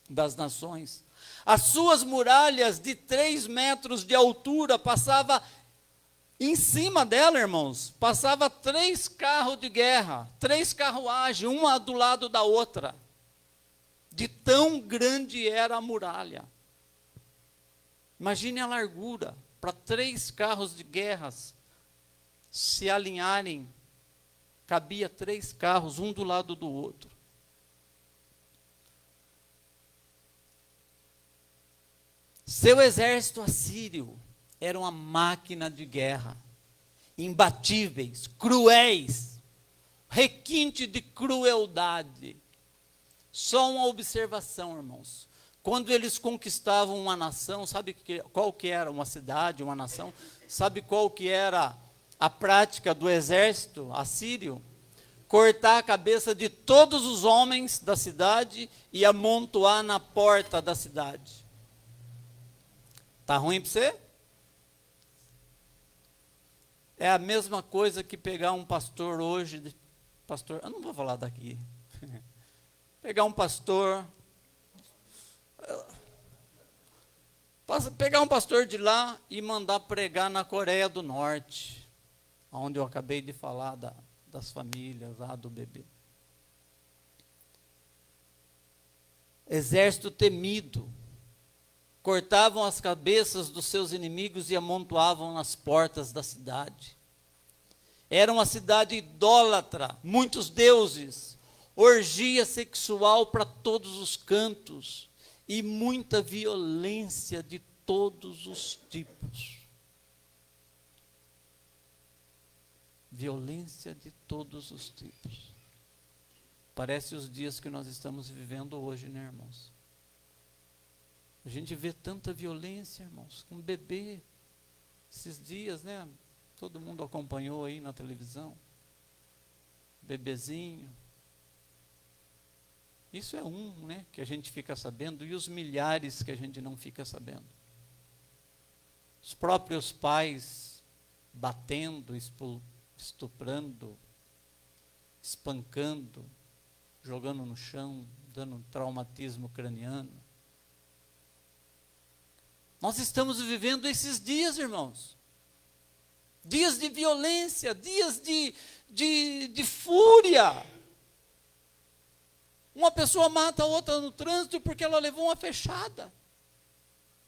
Das nações. As suas muralhas de 3 metros de altura, passava em cima dela, irmãos, passava 3 carros de guerra, 3 carruagens, uma do lado da outra. De tão grande era a muralha. Imagine a largura, para 3 carros de guerras se alinharem, cabia 3 carros, um do lado do outro. Seu exército assírio era uma máquina de guerra, imbatíveis, cruéis, requinte de crueldade. Só uma observação, irmãos. Quando eles conquistavam uma nação, sabe qual que era uma cidade, uma nação? Sabe qual que era a prática do exército assírio? Cortar a cabeça de todos os homens da cidade e amontoar na porta da cidade. Tá ruim para você? É a mesma coisa que pegar um pastor hoje, eu não vou falar daqui. Pegar um pastor de lá e mandar pregar na Coreia do Norte, onde eu acabei de falar das famílias lá do bebê. Exército temido. Cortavam as cabeças dos seus inimigos e amontoavam nas portas da cidade. Era uma cidade idólatra, muitos deuses, orgia sexual para todos os cantos e muita violência de todos os tipos. Violência de todos os tipos. Parece os dias que nós estamos vivendo hoje, né, irmãos? A gente vê tanta violência, irmãos, com bebê. Esses dias, né? Todo mundo acompanhou aí na televisão. Bebezinho. Isso é né? Que a gente fica sabendo, e os milhares que a gente não fica sabendo. Os próprios pais batendo, estuprando, espancando, jogando no chão, dando um traumatismo craniano. Nós estamos vivendo esses dias, irmãos. Dias de violência, dias de fúria. Uma pessoa mata a outra no trânsito porque ela levou uma fechada.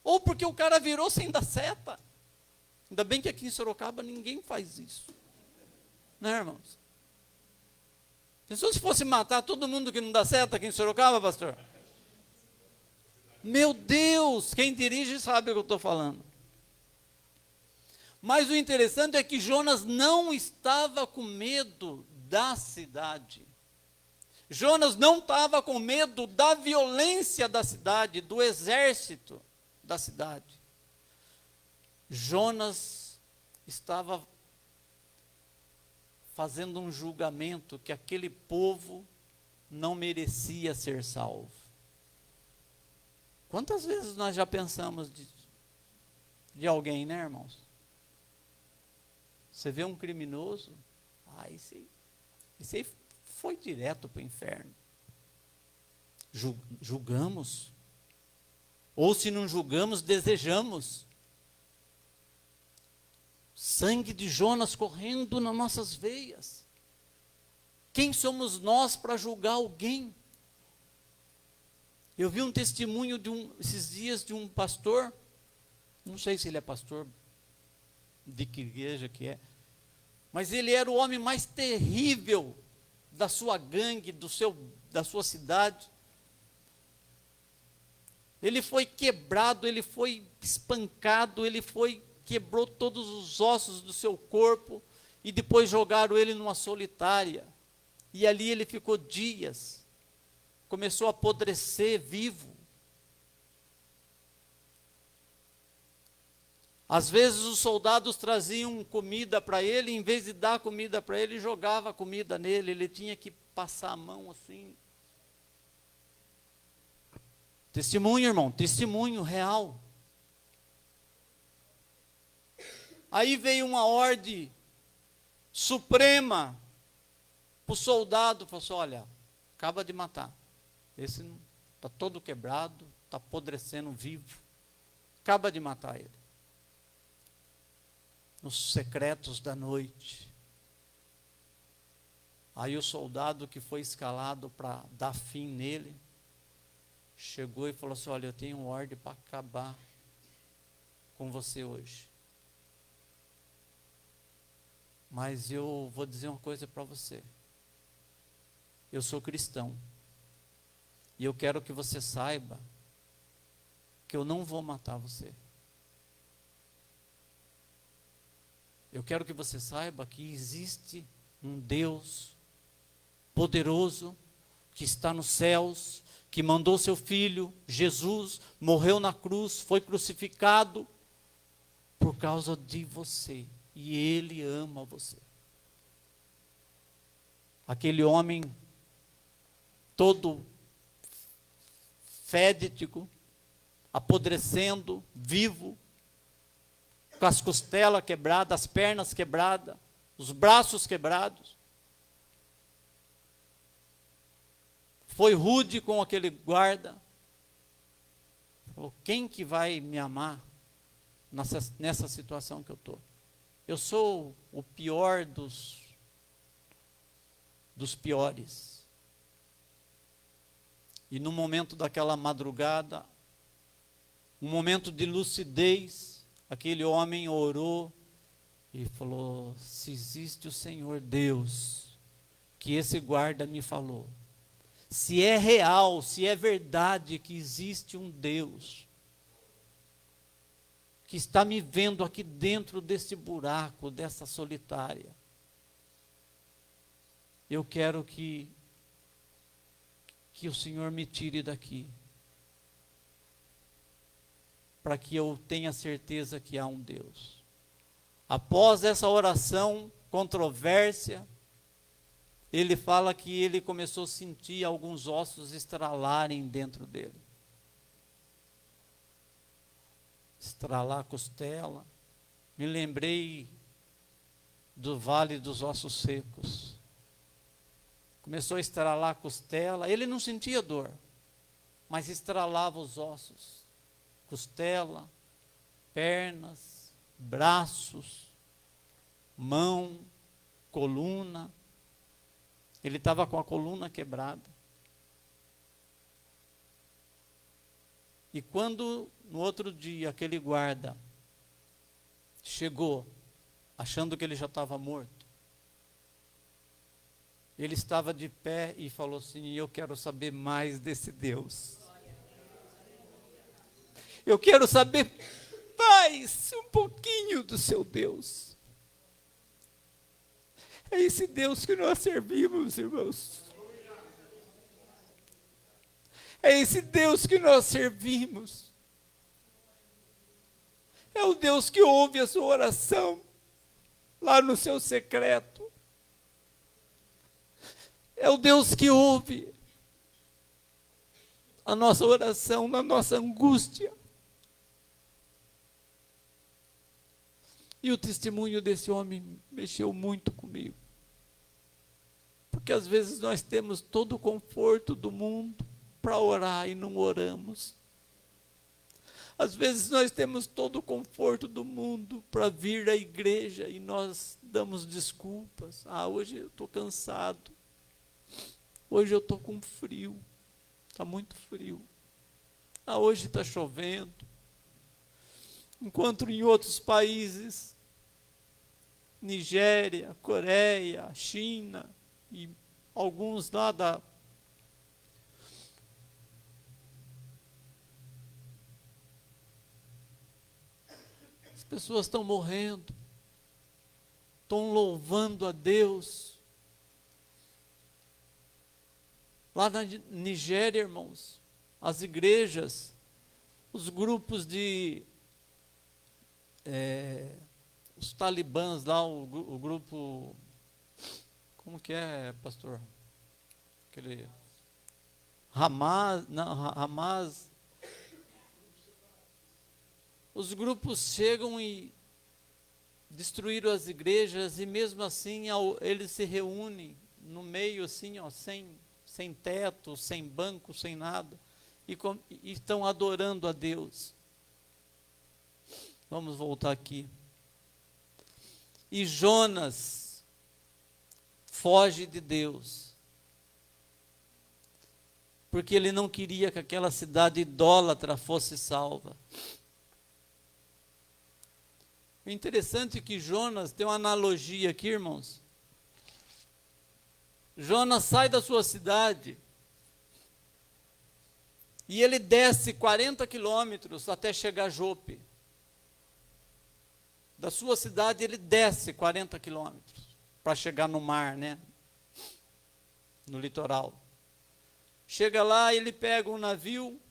Ou porque o cara virou sem dar seta. Ainda bem que aqui em Sorocaba ninguém faz isso. Né, irmãos? Pensou se fosse matar todo mundo que não dá seta aqui em Sorocaba, pastor? Meu Deus, quem dirige sabe o que eu estou falando. Mas o interessante é que Jonas não estava com medo da cidade. Jonas não estava com medo da violência da cidade, do exército da cidade. Jonas estava fazendo um julgamento que aquele povo não merecia ser salvo. Quantas vezes nós já pensamos de alguém, né, irmãos? Você vê um criminoso, esse aí foi direto para o inferno. Julgamos. Ou se não julgamos, desejamos. Sangue de Jonas correndo nas nossas veias. Quem somos nós para julgar alguém? Eu vi um testemunho esses dias de um pastor, não sei se ele é pastor, de que igreja que é, mas ele era o homem mais terrível da sua gangue, da sua cidade. Ele foi quebrado, ele foi espancado, quebrou todos os ossos do seu corpo, e depois jogaram ele numa solitária, e ali ele ficou dias, começou a apodrecer vivo. Às vezes os soldados traziam comida para ele, em vez de dar comida para ele, jogava comida nele, ele tinha que passar a mão assim. Testemunho, irmão, testemunho real. Aí veio uma ordem suprema para o soldado, falou assim: olha, acaba de matar. Esse está todo quebrado, está apodrecendo vivo. Acaba de matar ele. Nos secretos da noite. Aí o soldado que foi escalado para dar fim nele, chegou e falou assim: olha, eu tenho ordem para acabar com você hoje. Mas eu vou dizer uma coisa para você. Eu sou cristão. E eu quero que você saiba que eu não vou matar você. Eu quero que você saiba que existe um Deus poderoso que está nos céus, que mandou seu filho, Jesus, morreu na cruz, foi crucificado por causa de você. E Ele ama você. Aquele homem todo fétido, apodrecendo, vivo, com as costelas quebradas, as pernas quebradas, os braços quebrados. Foi rude com aquele guarda. Falou: quem que vai me amar nessa situação que eu estou? Eu sou o pior dos piores. E no momento daquela madrugada, um momento de lucidez, aquele homem orou e falou: se existe o Senhor Deus, que esse guarda me falou, se é real, se é verdade que existe um Deus que está me vendo aqui dentro desse buraco, dessa solitária, eu quero que o Senhor me tire daqui, para que eu tenha certeza que há um Deus. Após essa oração controvérsia, ele fala que ele começou a sentir alguns ossos estralarem dentro dele. estralar a costela. Me lembrei do Vale dos Ossos Secos. Começou a estralar a costela. Ele não sentia dor, mas estralava os ossos. Costela, pernas, braços, mão, coluna. Ele estava com a coluna quebrada. E quando, no outro dia, aquele guarda chegou, achando que ele já estava morto, ele estava de pé e falou assim: eu quero saber mais desse Deus. Eu quero saber mais um pouquinho do seu Deus. É esse Deus que nós servimos, irmãos. É esse Deus que nós servimos. É o Deus que ouve a sua oração lá no seu secreto. É o Deus que ouve a nossa oração na nossa angústia. E o testemunho desse homem mexeu muito comigo. Porque às vezes nós temos todo o conforto do mundo para orar e não oramos. Às vezes nós temos todo o conforto do mundo para vir à igreja e nós damos desculpas. Hoje eu estou cansado. Hoje eu estou com frio. Está muito frio. Hoje está chovendo. Enquanto em outros países, Nigéria, Coreia, China e alguns lá as pessoas estão morrendo, estão louvando a Deus. Lá na Nigéria, irmãos, as igrejas, os grupos de os talibãs lá, o grupo, como que é, pastor? Aquele Hamas. Os grupos chegam e destruíram as igrejas e mesmo assim eles se reúnem no meio assim, sem teto, sem banco, sem nada, e estão adorando a Deus. Vamos voltar aqui. E Jonas foge de Deus, porque ele não queria que aquela cidade idólatra fosse salva. O interessante é que Jonas tem uma analogia aqui, irmãos. Jonas sai da sua cidade e ele desce 40 quilômetros até chegar a Jope. Da sua cidade ele desce 40 quilômetros para chegar no mar, né? No litoral. Chega lá, ele pega um navio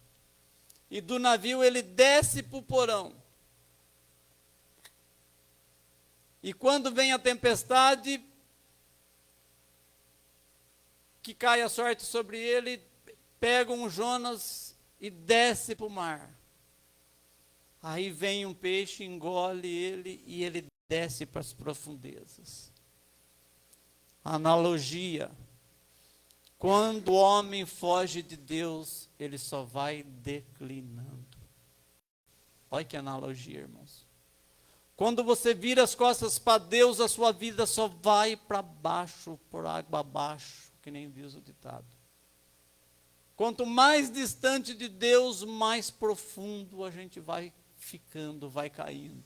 e do navio ele desce para o porão. E quando vem a tempestade, que cai a sorte sobre ele, pega um Jonas e desce para o mar. Aí vem um peixe, engole ele e ele desce para as profundezas. Analogia. Quando o homem foge de Deus, ele só vai declinando. Olha que analogia, irmãos. Quando você vira as costas para Deus, a sua vida só vai para baixo, por água abaixo, que nem diz o ditado. Quanto mais distante de Deus, mais profundo a gente vai ficando, vai caindo.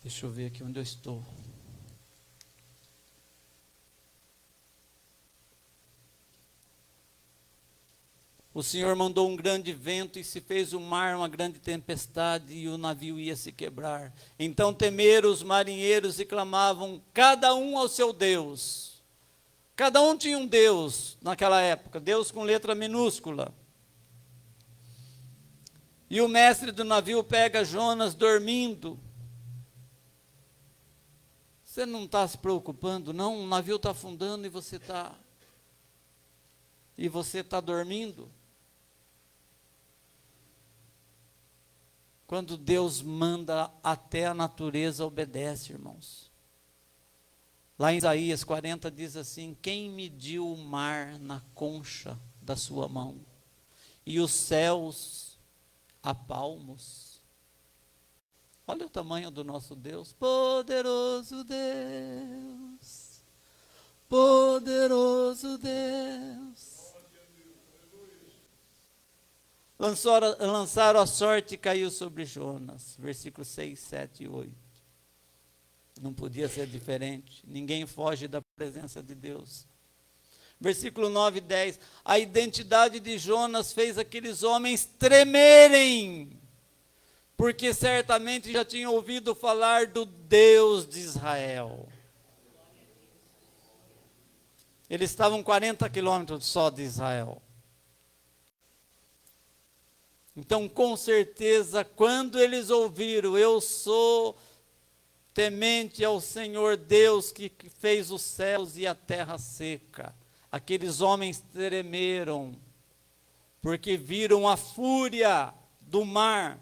Deixa eu ver aqui onde eu estou. O Senhor mandou um grande vento e se fez o mar uma grande tempestade e o navio ia se quebrar. Então temeram os marinheiros e clamavam, cada um ao seu Deus. Cada um tinha um Deus naquela época, Deus com letra minúscula. E o mestre do navio pega Jonas dormindo. Você não está se preocupando, não? O navio está afundando e você está e você está dormindo? Quando Deus manda, até a natureza obedece, irmãos. Lá em Isaías 40 diz assim: quem mediu o mar na concha da sua mão, e os céus a palmos? Olha o tamanho do nosso Deus, poderoso Deus, poderoso Deus. Lançaram a sorte e caiu sobre Jonas, versículos 6, 7 e 8. Não podia ser diferente, ninguém foge da presença de Deus. Versículo 9 e 10, a identidade de Jonas fez aqueles homens tremerem, porque certamente já tinham ouvido falar do Deus de Israel. Eles estavam 40 quilômetros só de Israel. Então, com certeza, quando eles ouviram, eu sou temente ao Senhor Deus que fez os céus e a terra seca, aqueles homens tremeram, porque viram a fúria do mar.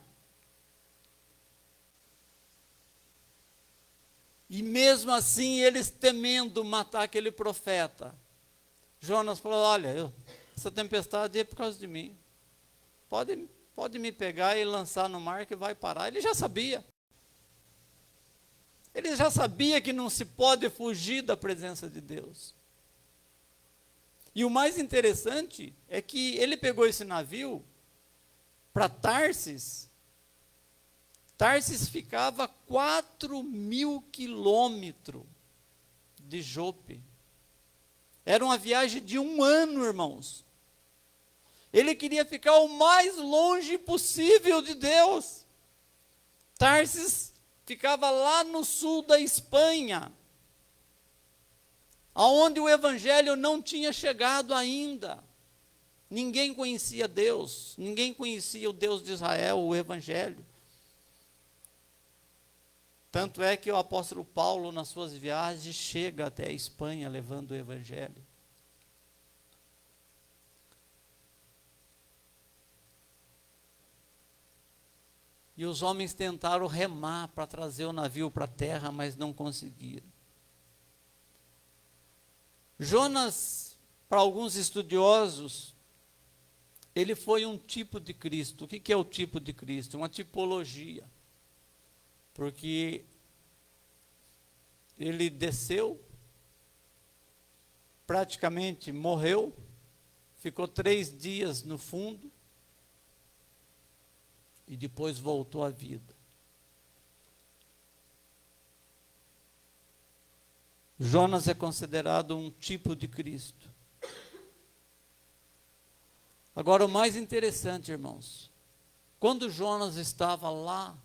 E mesmo assim, eles temendo matar aquele profeta, Jonas falou: olha, essa tempestade é por causa de mim. Pode me pegar e lançar no mar que vai parar. Ele já sabia. Ele já sabia que não se pode fugir da presença de Deus. E o mais interessante é que ele pegou esse navio para Tarsis. Tarsis ficava a 4.000 quilômetros de Jope. Era uma viagem de 1 ano, irmãos. Ele queria ficar o mais longe possível de Deus. Tarsis ficava lá no sul da Espanha, aonde o evangelho não tinha chegado ainda. Ninguém conhecia Deus, ninguém conhecia o Deus de Israel, o evangelho. Tanto é que o apóstolo Paulo, nas suas viagens, chega até a Espanha levando o evangelho. E os homens tentaram remar para trazer o navio para a terra, mas não conseguiram. Jonas, para alguns estudiosos, ele foi um tipo de Cristo. O que é o tipo de Cristo? Uma tipologia. Porque ele desceu, praticamente morreu, ficou 3 dias no fundo, e depois voltou à vida. Jonas é considerado um tipo de Cristo. Agora, o mais interessante, irmãos, quando Jonas estava lá,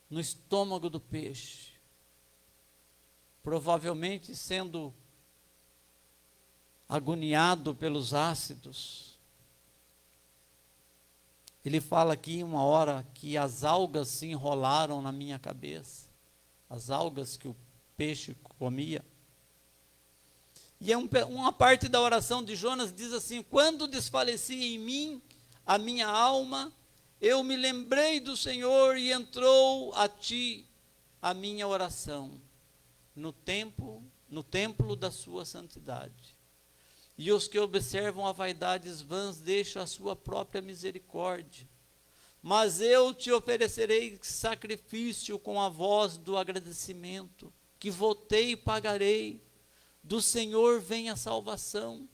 no estômago do peixe, provavelmente sendo agoniado pelos ácidos, ele fala aqui uma hora que as algas se enrolaram na minha cabeça, as algas que o peixe comia. E uma parte da oração de Jonas diz assim: quando desfalecia em mim a minha alma, eu me lembrei do Senhor e entrou a ti a minha oração, no templo da sua santidade. E os que observam a vaidades vãs deixam a sua própria misericórdia. Mas eu te oferecerei sacrifício com a voz do agradecimento, que votei e pagarei. Do Senhor vem a salvação.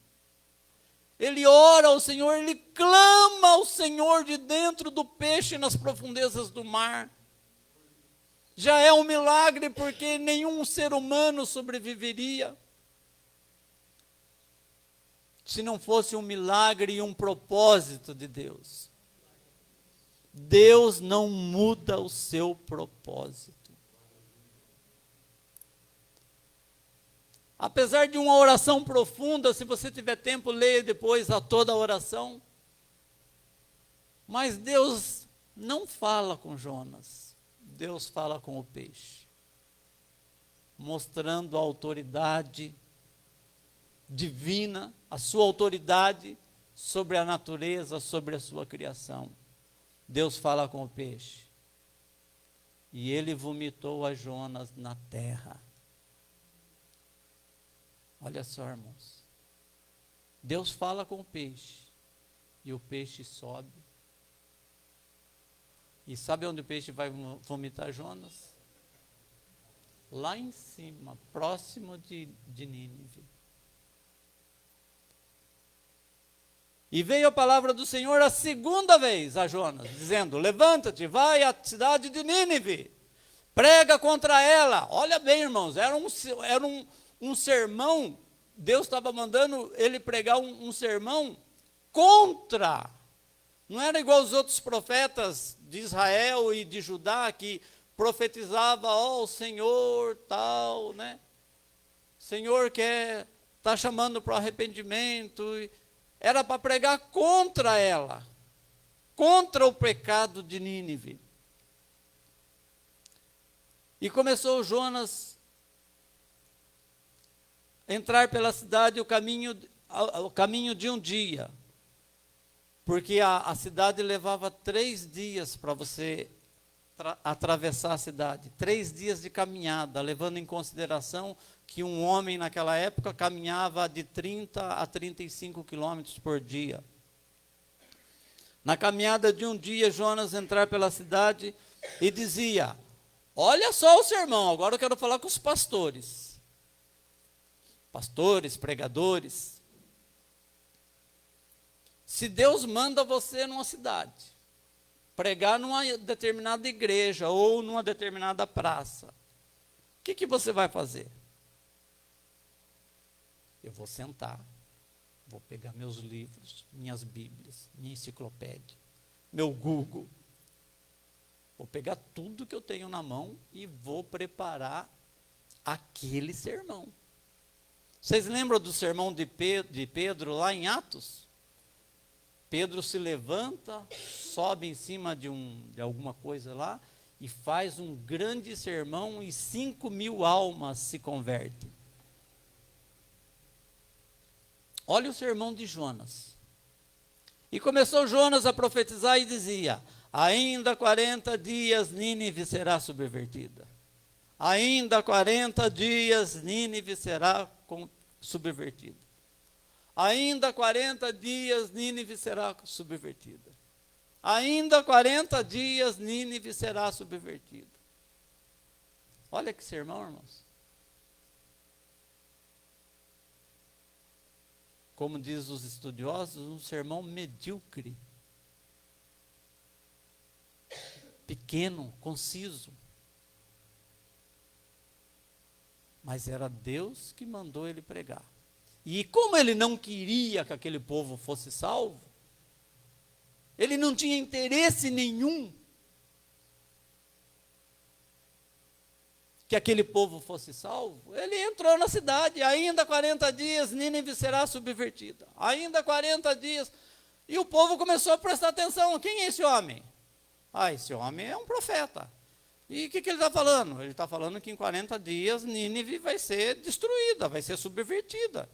Ele ora ao Senhor, ele clama ao Senhor de dentro do peixe nas profundezas do mar. Já é um milagre, porque nenhum ser humano sobreviveria se não fosse um milagre e um propósito de Deus. Deus não muda o seu propósito. Apesar de uma oração profunda, se você tiver tempo, leia depois toda a oração. Mas Deus não fala com Jonas, Deus fala com o peixe, mostrando a autoridade divina, a sua autoridade sobre a natureza, sobre a sua criação. Deus fala com o peixe. E ele vomitou a Jonas na terra. Olha só, irmãos. Deus fala com o peixe. E o peixe sobe. E sabe onde o peixe vai vomitar Jonas? Lá em cima, próximo de Nínive. E veio a palavra do Senhor a segunda vez a Jonas, dizendo: levanta-te, vai à cidade de Nínive, prega contra ela. Olha bem, irmãos, era um sermão. Deus estava mandando ele pregar um sermão contra. Não era igual os outros profetas de Israel e de Judá, que profetizava, ó, o Senhor tal, né? O Senhor está chamando para o arrependimento. Era para pregar contra ela, contra o pecado de Nínive. E começou Jonas a entrar pela cidade o caminho de um dia, porque a cidade levava 3 dias para você atravessar a cidade, 3 dias de caminhada, levando em consideração que um homem naquela época caminhava de 30 a 35 quilômetros por dia. Na caminhada de um dia, Jonas entrar pela cidade e dizia: olha só o sermão, agora eu quero falar com os pastores. Pastores, pregadores. Se Deus manda você numa cidade, pregar numa determinada igreja ou numa determinada praça, o que você vai fazer? Eu vou sentar, vou pegar meus livros, minhas bíblias, minha enciclopédia, meu Google. Vou pegar tudo que eu tenho na mão e vou preparar aquele sermão. Vocês lembram do sermão de Pedro lá em Atos? Pedro se levanta, sobe em cima de alguma coisa lá e faz um grande sermão e 5.000 almas se convertem. Olha o sermão de Jonas. E começou Jonas a profetizar e dizia: ainda 40 dias Nínive será subvertida. Ainda 40 dias Nínive será subvertida. Ainda 40 dias Nínive será subvertida. Ainda 40 dias Nínive será subvertida. Olha que sermão, irmãos. Como diz os estudiosos, um sermão medíocre. Pequeno, conciso. Mas era Deus que mandou ele pregar. E como ele não queria que aquele povo fosse salvo, ele não tinha interesse nenhum que aquele povo fosse salvo, ele entrou na cidade. Ainda 40 dias Nínive será subvertida. Ainda 40 dias. E o povo começou a prestar atenção. Quem é esse homem? Esse homem é um profeta. E o que ele está falando? Ele está falando que em 40 dias Nínive vai ser destruída, vai ser subvertida.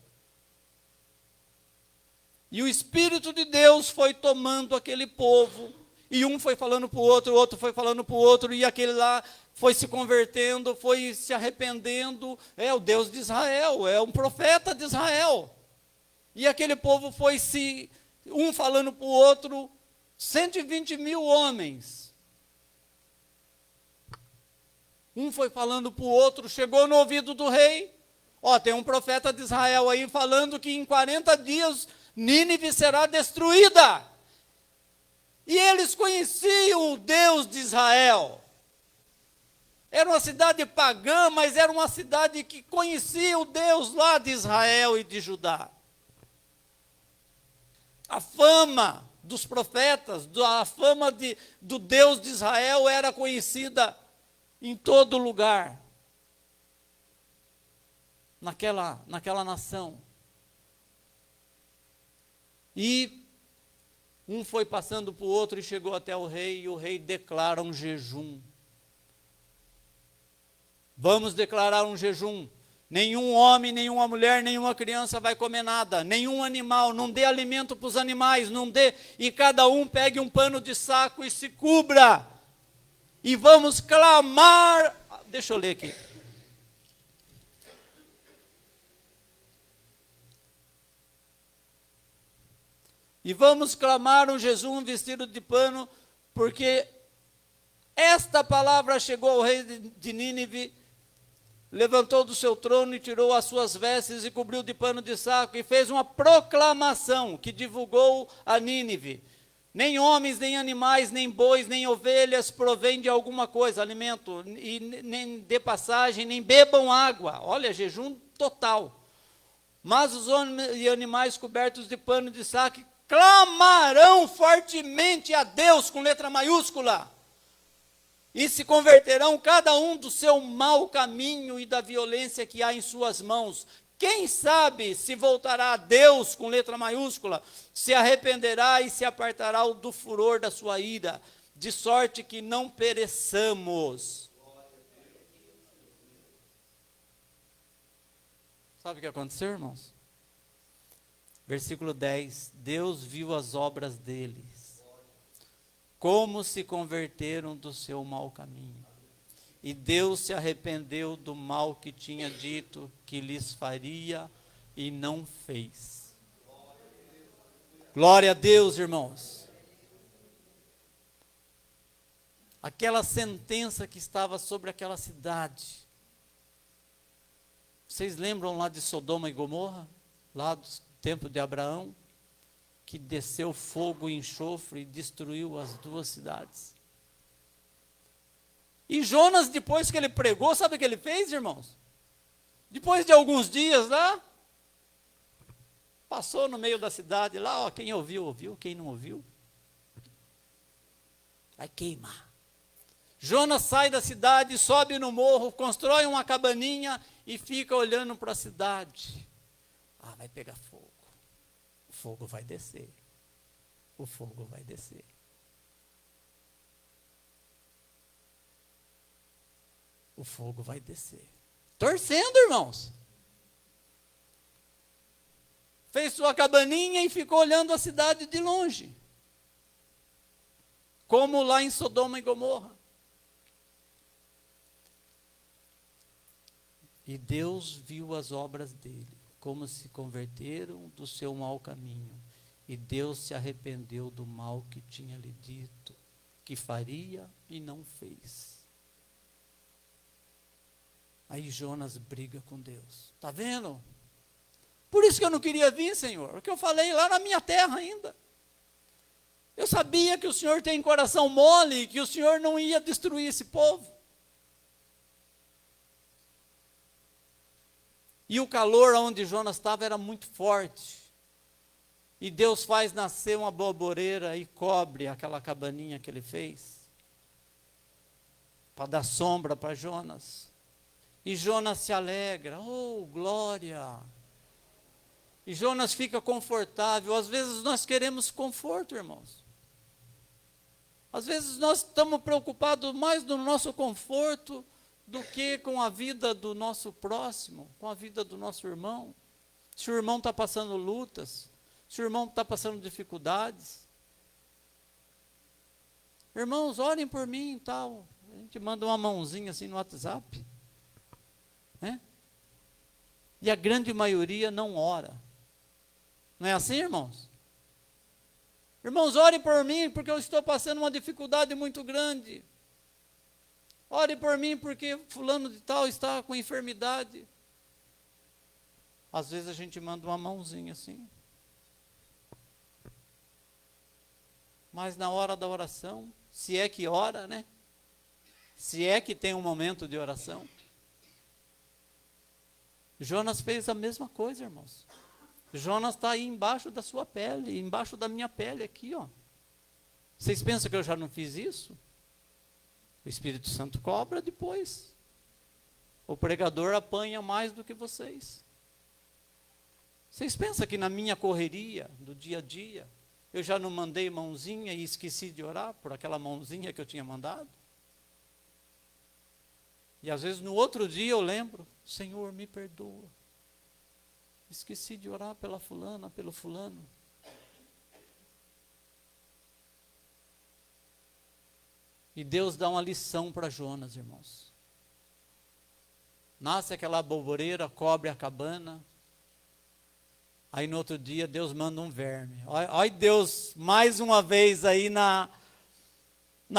E o Espírito de Deus foi tomando aquele povo, e um foi falando para o outro foi falando para o outro, e aquele lá foi se convertendo, foi se arrependendo. É o Deus de Israel, é um profeta de Israel. E aquele povo foi um falando para o outro, 120.000 homens. Um foi falando para o outro, chegou no ouvido do rei. Tem um profeta de Israel aí falando que em 40 dias Nínive será destruída. E eles conheciam o Deus de Israel. Era uma cidade pagã, mas era uma cidade que conhecia o Deus lá de Israel e de Judá. A fama dos profetas, a fama do Deus de Israel era conhecida em todo lugar. Naquela nação. E um foi passando para o outro e chegou até o rei, e o rei declara um jejum. Vamos declarar um jejum. Nenhum homem, nenhuma mulher, nenhuma criança vai comer nada, nenhum animal, não dê alimento para os animais, não dê, e cada um pegue um pano de saco e se cubra. E vamos clamar, deixa eu ler aqui. E vamos clamar um jejum vestido de pano, porque esta palavra chegou ao rei de Nínive, levantou do seu trono e tirou as suas vestes e cobriu de pano de saco e fez uma proclamação que divulgou a Nínive. Nem homens, nem animais, nem bois, nem ovelhas provém de alguma coisa, alimento, e nem de passagem, nem bebam água. Olha, jejum total. Mas os homens e animais cobertos de pano de saco clamarão fortemente a Deus com letra maiúscula. E se converterão cada um do seu mau caminho e da violência que há em suas mãos. Quem sabe se voltará a Deus com letra maiúscula, se arrependerá e se apartará do furor da sua ira, de sorte que não pereçamos. Sabe o que aconteceu, irmãos? Versículo 10, Deus viu as obras deles, como se converteram do seu mau caminho. E Deus se arrependeu do mal que tinha dito que lhes faria e não fez. Glória a Deus, irmãos. Aquela sentença que estava sobre aquela cidade. Vocês lembram lá de Sodoma e Gomorra? Lá do tempo de Abraão? Que desceu fogo e enxofre e destruiu as duas cidades. E Jonas, depois que ele pregou, sabe o que ele fez, irmãos? Depois de alguns dias lá, passou no meio da cidade, lá, ó, quem ouviu, ouviu, quem não ouviu, vai queimar. Jonas sai da cidade, sobe no morro, constrói uma cabaninha e fica olhando para a cidade. Ah, vai pegar fogo. O fogo vai descer. O fogo vai descer. O fogo vai descer. Torcendo, irmãos. Fez sua cabaninha e ficou olhando a cidade de longe. Como lá em Sodoma e Gomorra. E Deus viu as obras dele, como se converteram do seu mau caminho. E Deus se arrependeu do mal que tinha lhe dito, que faria e não fez. Aí Jonas briga com Deus. Está vendo? Por isso que eu não queria vir, Senhor. Porque eu falei lá na minha terra ainda. Eu sabia que o Senhor tem coração mole e que o Senhor não ia destruir esse povo. E o calor onde Jonas estava era muito forte. E Deus faz nascer uma borboreira e cobre aquela cabaninha que ele fez. Para dar sombra para Jonas. E Jonas se alegra, oh, glória. E Jonas fica confortável. Às vezes nós queremos conforto, irmãos. Às vezes nós estamos preocupados mais no nosso conforto do que com a vida do nosso próximo, com a vida do nosso irmão. Se o irmão está passando lutas, se o irmão está passando dificuldades. Irmãos, orem por mim e tal. A gente manda uma mãozinha assim no WhatsApp. Né? E a grande maioria não ora. Não é assim, irmãos? Irmãos, orem por mim porque eu estou passando uma dificuldade muito grande. Ore por mim porque fulano de tal está com enfermidade. Às vezes a gente manda uma mãozinha assim. Mas na hora da oração, se é que ora, né? Se é que tem um momento de oração. Jonas fez a mesma coisa, irmãos. Jonas está aí embaixo da sua pele, embaixo da minha pele aqui, ó. Vocês pensam que eu já não fiz isso? O Espírito Santo cobra depois. O pregador apanha mais do que vocês. Vocês pensam que na minha correria, do dia a dia, eu já não mandei mãozinha e esqueci de orar por aquela mãozinha que eu tinha mandado? E às vezes no outro dia eu lembro, Senhor, me perdoa. Esqueci de orar pela fulana, pelo fulano. E Deus dá uma lição para Jonas, irmãos. Nasce aquela bolboreira, cobre a cabana. Aí no outro dia Deus manda um verme. Olha Deus mais uma vez aí na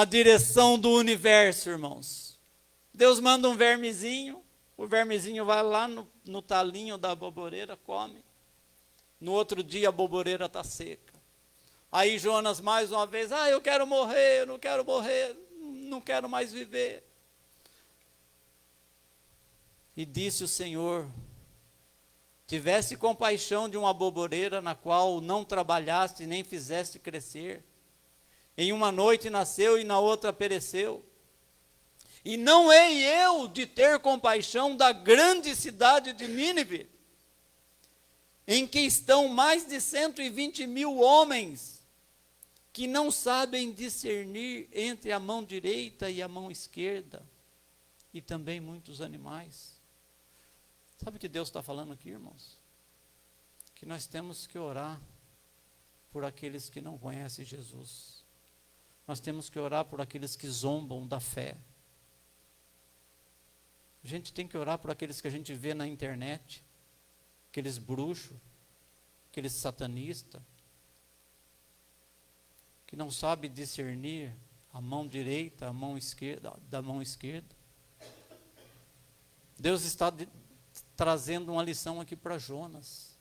direção do universo, irmãos. Deus manda um vermezinho. O vermezinho vai lá no talinho da bolboreira, come. No outro dia a bolboreira está seca. Aí Jonas mais uma vez, eu quero morrer, eu não quero morrer, não quero mais viver. E disse o Senhor, tivesse compaixão de uma bolboreira na qual não trabalhaste nem fizeste crescer. Em uma noite nasceu e na outra pereceu. E não hei eu de ter compaixão da grande cidade de Nínive, em que estão mais de 120.000 homens, que não sabem discernir entre a mão direita e a mão esquerda, e também muitos animais. Sabe o que Deus está falando aqui, irmãos? Que nós temos que orar por aqueles que não conhecem Jesus. Nós temos que orar por aqueles que zombam da fé. A gente tem que orar por aqueles que a gente vê na internet, aqueles bruxos, aqueles satanistas, que não sabem discernir a mão direita, a mão esquerda, da mão esquerda. Deus está trazendo uma lição aqui para Jonas.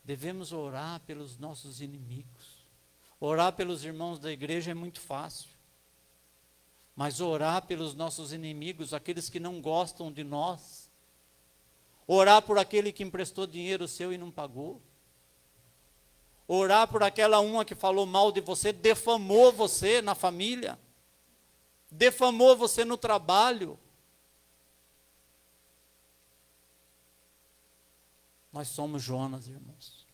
Devemos orar pelos nossos inimigos. Orar pelos irmãos da igreja é muito fácil. Mas orar pelos nossos inimigos, aqueles que não gostam de nós. Orar por aquele que emprestou dinheiro seu e não pagou. Orar por aquela uma que falou mal de você, defamou você na família. Defamou você no trabalho. Nós somos Jonas, irmãos.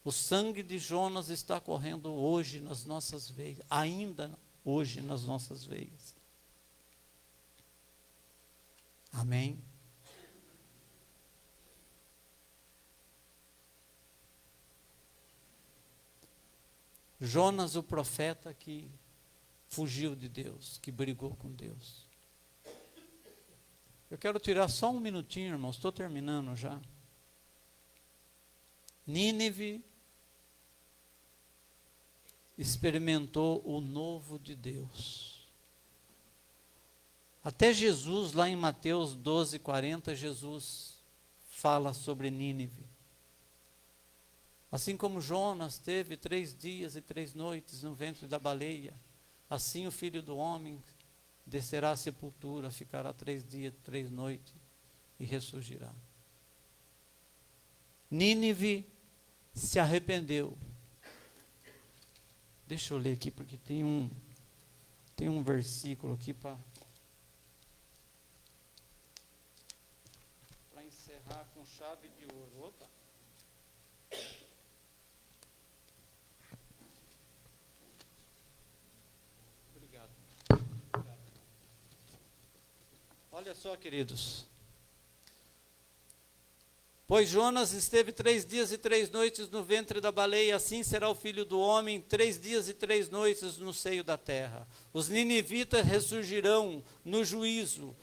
O sangue de Jonas está correndo hoje nas nossas veias, ainda hoje nas nossas veias. Amém? Jonas, o profeta que fugiu de Deus, que brigou com Deus. Eu quero tirar só um minutinho, irmãos, estou terminando já. Nínive experimentou o novo de Deus. Até Jesus, lá em Mateus 12:40, Jesus fala sobre Nínive. Assim como Jonas teve 3 dias e 3 noites no ventre da baleia, assim o Filho do Homem descerá à sepultura, ficará 3 dias, 3 noites e ressurgirá. Nínive se arrependeu. Deixa eu ler aqui, porque tem um versículo aqui para encerrar com chave de ouro. Opa. Obrigado. Olha só, queridos. Pois Jonas esteve 3 dias e 3 noites no ventre da baleia, assim será o Filho do Homem, 3 dias e 3 noites no seio da terra. Os ninivitas ressurgirão no juízo,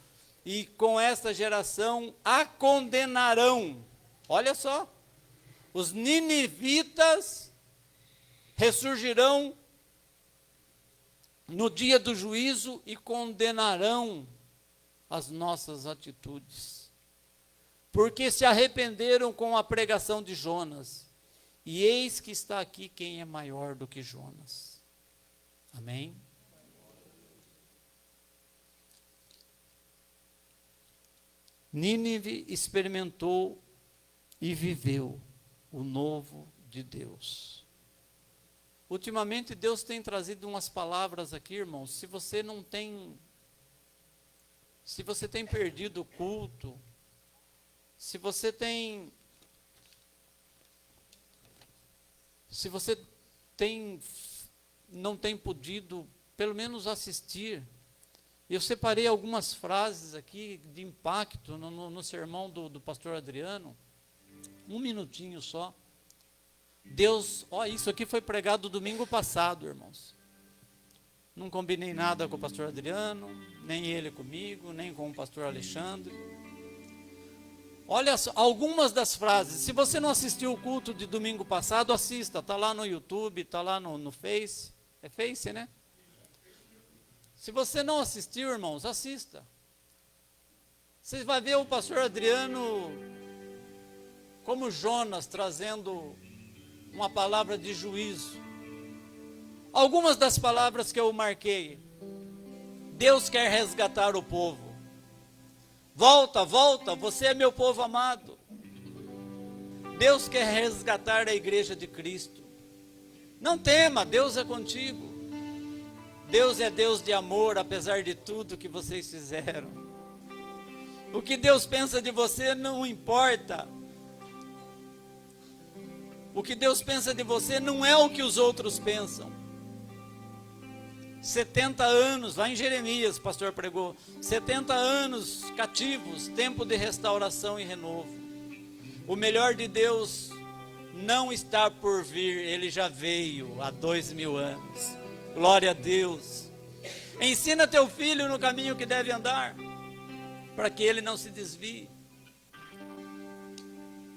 e com esta geração a condenarão. Olha só, os ninivitas ressurgirão no dia do juízo e condenarão as nossas atitudes. Porque se arrependeram com a pregação de Jonas. E eis que está aqui quem é maior do que Jonas. Amém? Nínive experimentou e viveu o novo de Deus. Ultimamente Deus tem trazido umas palavras aqui, irmãos. Se você tem perdido o culto, se você não tem podido, pelo menos assistir, Eu separei algumas frases aqui de impacto no sermão do pastor Adriano. Um minutinho só. Deus, isso aqui foi pregado domingo passado, irmãos. Não combinei nada com o pastor Adriano, nem ele comigo, nem com o pastor Alexandre. Olha só, algumas das frases. Se você não assistiu o culto de domingo passado, assista. Está lá no YouTube, está lá no Face. É Face, né? Se você não assistiu, irmãos, assista. Você vai ver o pastor Adriano como Jonas trazendo uma palavra de juízo. Algumas das palavras que eu marquei. Deus quer resgatar o povo. Volta, volta, você é meu povo amado. Deus quer resgatar a igreja de Cristo. Não tema, Deus é contigo. Deus é Deus de amor, apesar de tudo que vocês fizeram. O que Deus pensa de você não importa. O que Deus pensa de você não é o que os outros pensam. 70 anos, lá em Jeremias, o pastor pregou, 70 anos cativos, tempo de restauração e renovo. O melhor de Deus não está por vir, ele já veio há 2000 anos. Glória a Deus. Ensina teu filho no caminho que deve andar, para que ele não se desvie.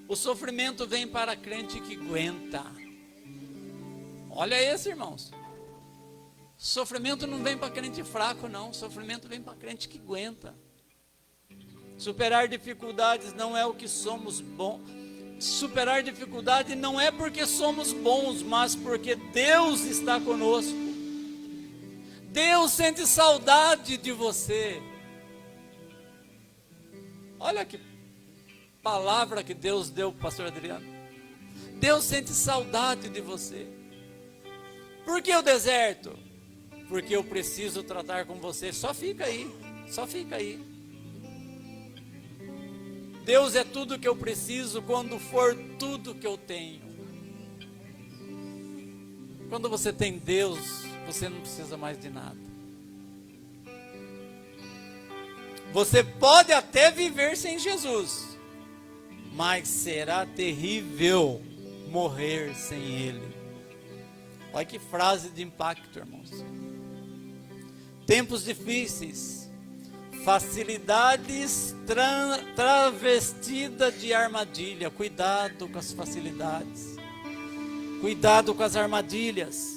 O sofrimento vem para crente que aguenta. Olha esse, irmãos. Sofrimento não vem para crente fraco, não. Sofrimento vem para crente que aguenta. Superar dificuldades não é o que somos bons. Superar dificuldade não é porque somos bons, mas porque Deus está conosco. Deus sente saudade de você. Olha que palavra que Deus deu para o pastor Adriano. Deus sente saudade de você. Por que o deserto? Porque eu preciso tratar com você. Só fica aí, só fica aí. Deus é tudo que eu preciso quando for tudo que eu tenho. Quando você tem Deus, você não precisa mais de nada. Você pode até viver sem Jesus, mas será terrível morrer sem Ele. Olha que frase de impacto, irmãos. Tempos difíceis, facilidades travestidas de armadilha. Cuidado com as facilidades, cuidado com as armadilhas.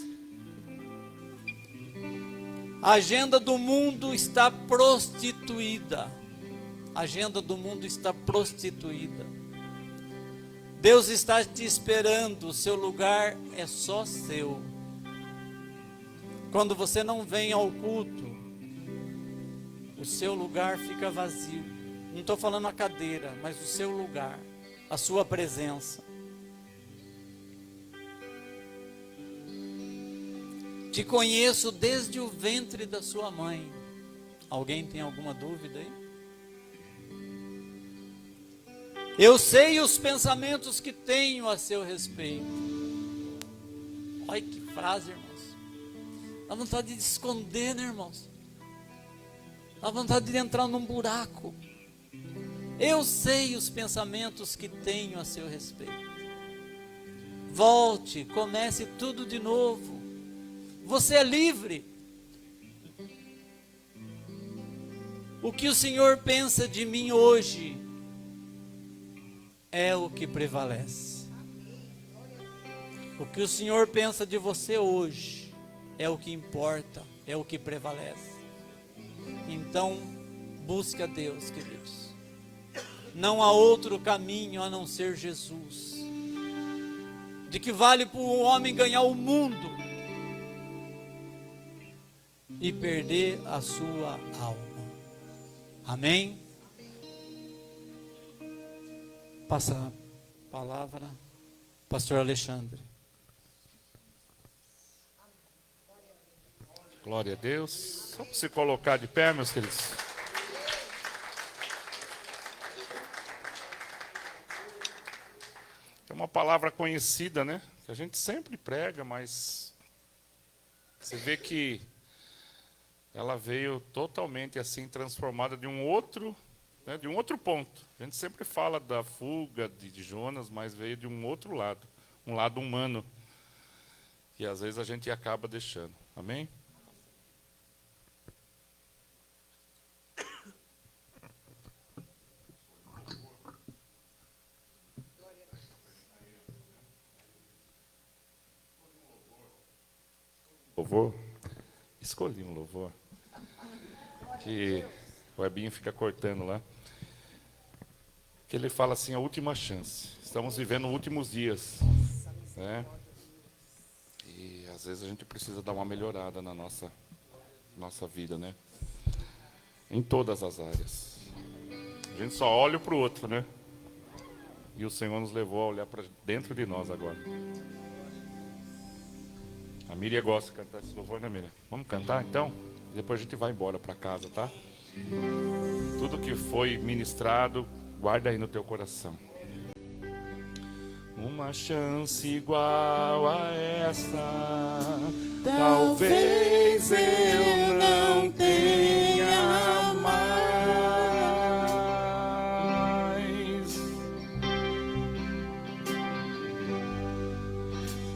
A agenda do mundo está prostituída. A agenda do mundo está prostituída. Deus está te esperando, o seu lugar é só seu. Quando você não vem ao culto, o seu lugar fica vazio. Não estou falando a cadeira, mas o seu lugar, a sua presença. Te conheço desde o ventre da sua mãe. Alguém tem alguma dúvida aí? Eu sei os pensamentos que tenho a seu respeito. Olha que frase, irmãos. Dá vontade de esconder, né, irmãos? Dá vontade de entrar num buraco. Eu sei os pensamentos que tenho a seu respeito. Volte, comece tudo de novo. Você é livre. O que o Senhor pensa de mim hoje é o que prevalece. O que o Senhor pensa de você hoje é o que importa, é o que prevalece. Então, busque a Deus, queridos. Não há outro caminho a não ser Jesus. De que vale para o homem ganhar o mundo e perder a sua alma. Amém? Passa a palavra, pastor Alexandre. Glória a Deus. Vamos se colocar de pé, meus queridos. É uma palavra conhecida, né? Que a gente sempre prega, mas você vê que ela veio totalmente assim transformada de um outro, né, de um outro ponto. A gente sempre fala da fuga de Jonas, mas veio de um outro lado, um lado humano, que às vezes a gente acaba deixando. Amém? Louvor? Escolhi um louvor. Que o Ebinho fica cortando lá. Que ele fala assim, a última chance. Estamos vivendo últimos dias. Né? E às vezes a gente precisa dar uma melhorada na nossa vida, né? Em todas as áreas. A gente só olha para o outro, né? E o Senhor nos levou a olhar para dentro de nós agora. A Miriam gosta de cantar esse louvor, né, Miriam? Vamos cantar, então? Depois a gente vai embora para casa, tá? Tudo que foi ministrado, guarda aí no teu coração. Uma chance igual a essa, talvez eu não tenha mais.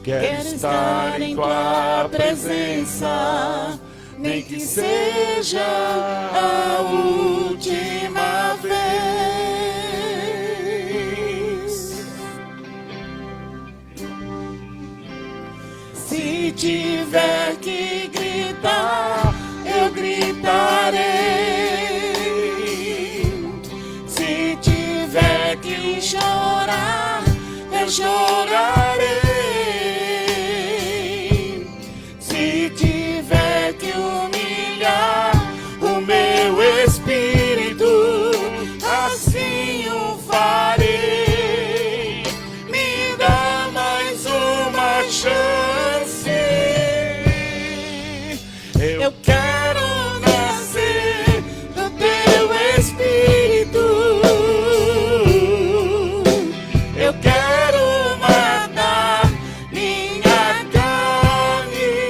Quero estar em tua presença, nem que seja a última vez. Se tiver que gritar, eu gritarei. Se tiver que chorar, eu chorarei. Se tiver que humilhar o meu espírito, assim o farei. Me dá mais uma chance. Eu quero nascer do teu espírito. Eu quero matar minha carne,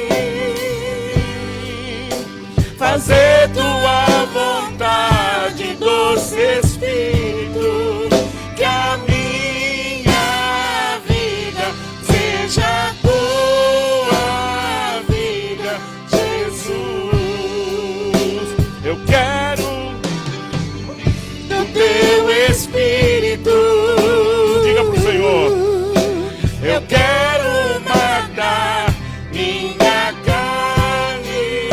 fazer tua vontade, doce Espírito, que a minha vida seja tua vida, Jesus. Eu quero do teu Espírito. Diga pro Senhor. Eu quero matar minha carne,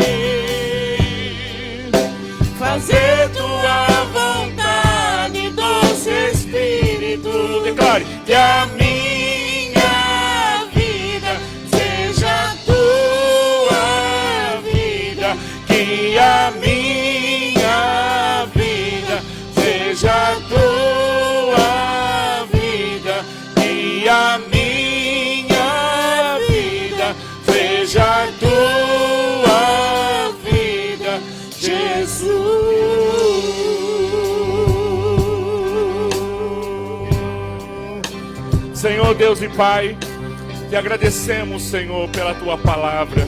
fazer tua vontade, doce Espírito. Declare que a minha vida seja tua vida, que a minha vida seja tua vida, que a minha vida seja tua vida, Jesus. Senhor Deus e Pai, te agradecemos, Senhor, pela tua palavra.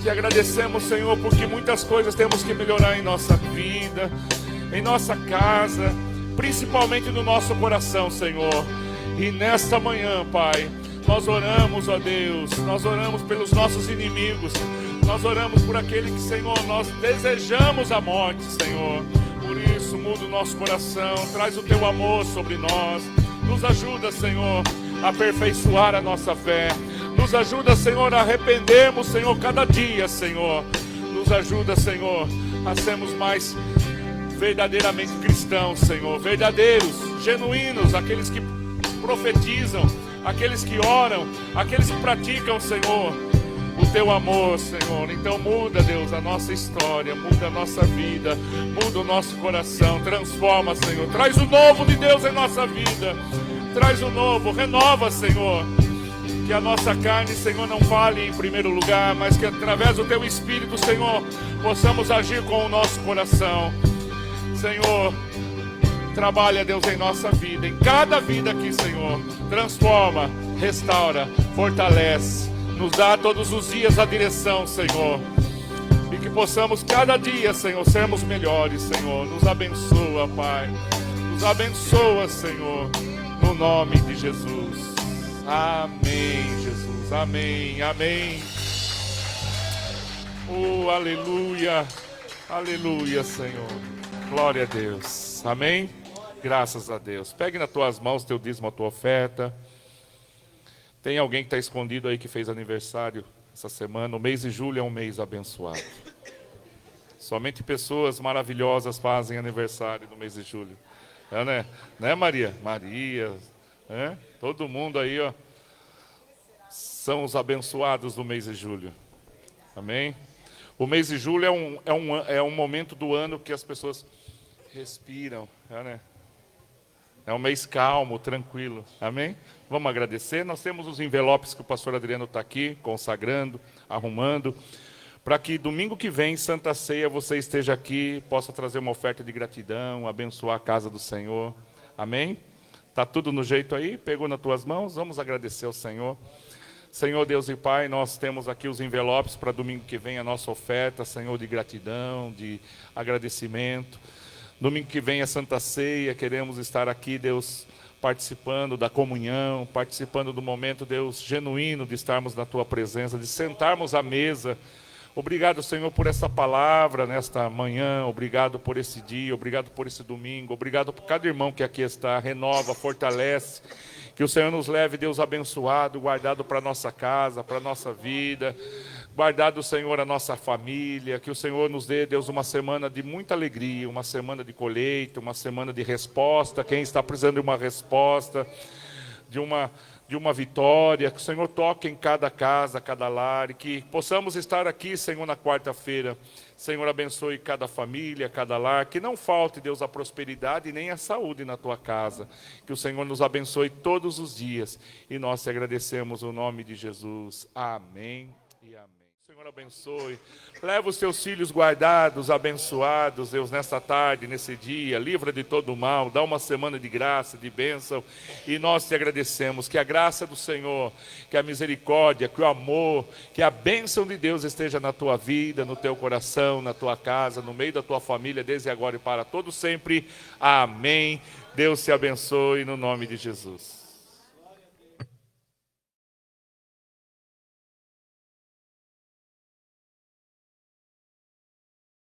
Te agradecemos, Senhor, porque muitas coisas temos que melhorar em nossa vida, em nossa casa, principalmente no nosso coração, Senhor. E nesta manhã, Pai, nós oramos, ó Deus, nós oramos pelos nossos inimigos, nós oramos por aquele que, Senhor, nós desejamos a morte, Senhor. Por isso, muda o nosso coração, traz o teu amor sobre nós, nos ajuda, Senhor, a aperfeiçoar a nossa fé, nos ajuda, Senhor, a arrependermos, Senhor, cada dia, Senhor. Nos ajuda, Senhor, a sermos mais verdadeiramente cristãos, Senhor, verdadeiros, genuínos, aqueles que profetizam, aqueles que oram, aqueles que praticam, Senhor, o teu amor, Senhor. Então muda, Deus, a nossa história, muda a nossa vida, muda o nosso coração, transforma, Senhor, traz o novo de Deus em nossa vida, traz o novo, renova, Senhor, que a nossa carne, Senhor, não fale em primeiro lugar, mas que através do teu Espírito, Senhor, possamos agir com o nosso coração. Senhor, trabalha, Deus, em nossa vida, em cada vida aqui, Senhor. Transforma, restaura, fortalece, nos dá todos os dias a direção, Senhor. E que possamos cada dia, Senhor, sermos melhores, Senhor. Nos abençoa, Pai. Nos abençoa, Senhor, no nome de Jesus. Amém, Jesus. Amém, amém. Oh, aleluia. Aleluia, Senhor. Glória a Deus. Amém. Graças a Deus. Pegue nas tuas mãos teu dízimo, a tua oferta. Tem alguém que está escondido aí que fez aniversário essa semana? O mês de julho é um mês abençoado. Somente pessoas maravilhosas fazem aniversário no mês de julho. Né, Maria? Maria, né? Todo mundo aí, ó, são os abençoados do mês de julho. Amém? O mês de julho é um momento do ano que as pessoas respiram, né? É um mês calmo, tranquilo. Amém? Vamos agradecer. Nós temos os envelopes que o pastor Adriano está aqui, consagrando, arrumando, para que domingo que vem, Santa Ceia, você esteja aqui, possa trazer uma oferta de gratidão, abençoar a casa do Senhor. Amém? Está tudo no jeito aí? Pegou nas tuas mãos? Vamos agradecer ao Senhor. Senhor Deus e Pai, nós temos aqui os envelopes para domingo que vem, a nossa oferta, Senhor, de gratidão, de agradecimento. Domingo que vem é Santa Ceia, queremos estar aqui, Deus, participando da comunhão, participando do momento, Deus, genuíno de estarmos na Tua presença, de sentarmos à mesa. Obrigado, Senhor, por essa palavra nesta manhã, obrigado por esse dia, obrigado por esse domingo, obrigado por cada irmão que aqui está, renova, fortalece. Que o Senhor nos leve, Deus, abençoado, guardado para a nossa casa, para a nossa vida. Guardado, Senhor, a nossa família. Que o Senhor nos dê, Deus, uma semana de muita alegria, uma semana de colheita, uma semana de resposta. Quem está precisando de uma resposta, de uma vitória. Que o Senhor toque em cada casa, cada lar. E que possamos estar aqui, Senhor, na quarta-feira. Senhor, abençoe cada família, cada lar, que não falte, Deus, a prosperidade e nem a saúde na tua casa. Que o Senhor nos abençoe todos os dias. E nós te agradecemos no nome de Jesus. Amém e amém. Senhor, abençoe. Leva os teus filhos guardados, abençoados, Deus, nesta tarde, nesse dia. Livra de todo o mal. Dá uma semana de graça, de bênção. E nós te agradecemos. Que a graça do Senhor, que a misericórdia, que o amor, que a bênção de Deus esteja na tua vida, no teu coração, na tua casa, no meio da tua família, desde agora e para todos sempre. Amém. Deus te abençoe no nome de Jesus.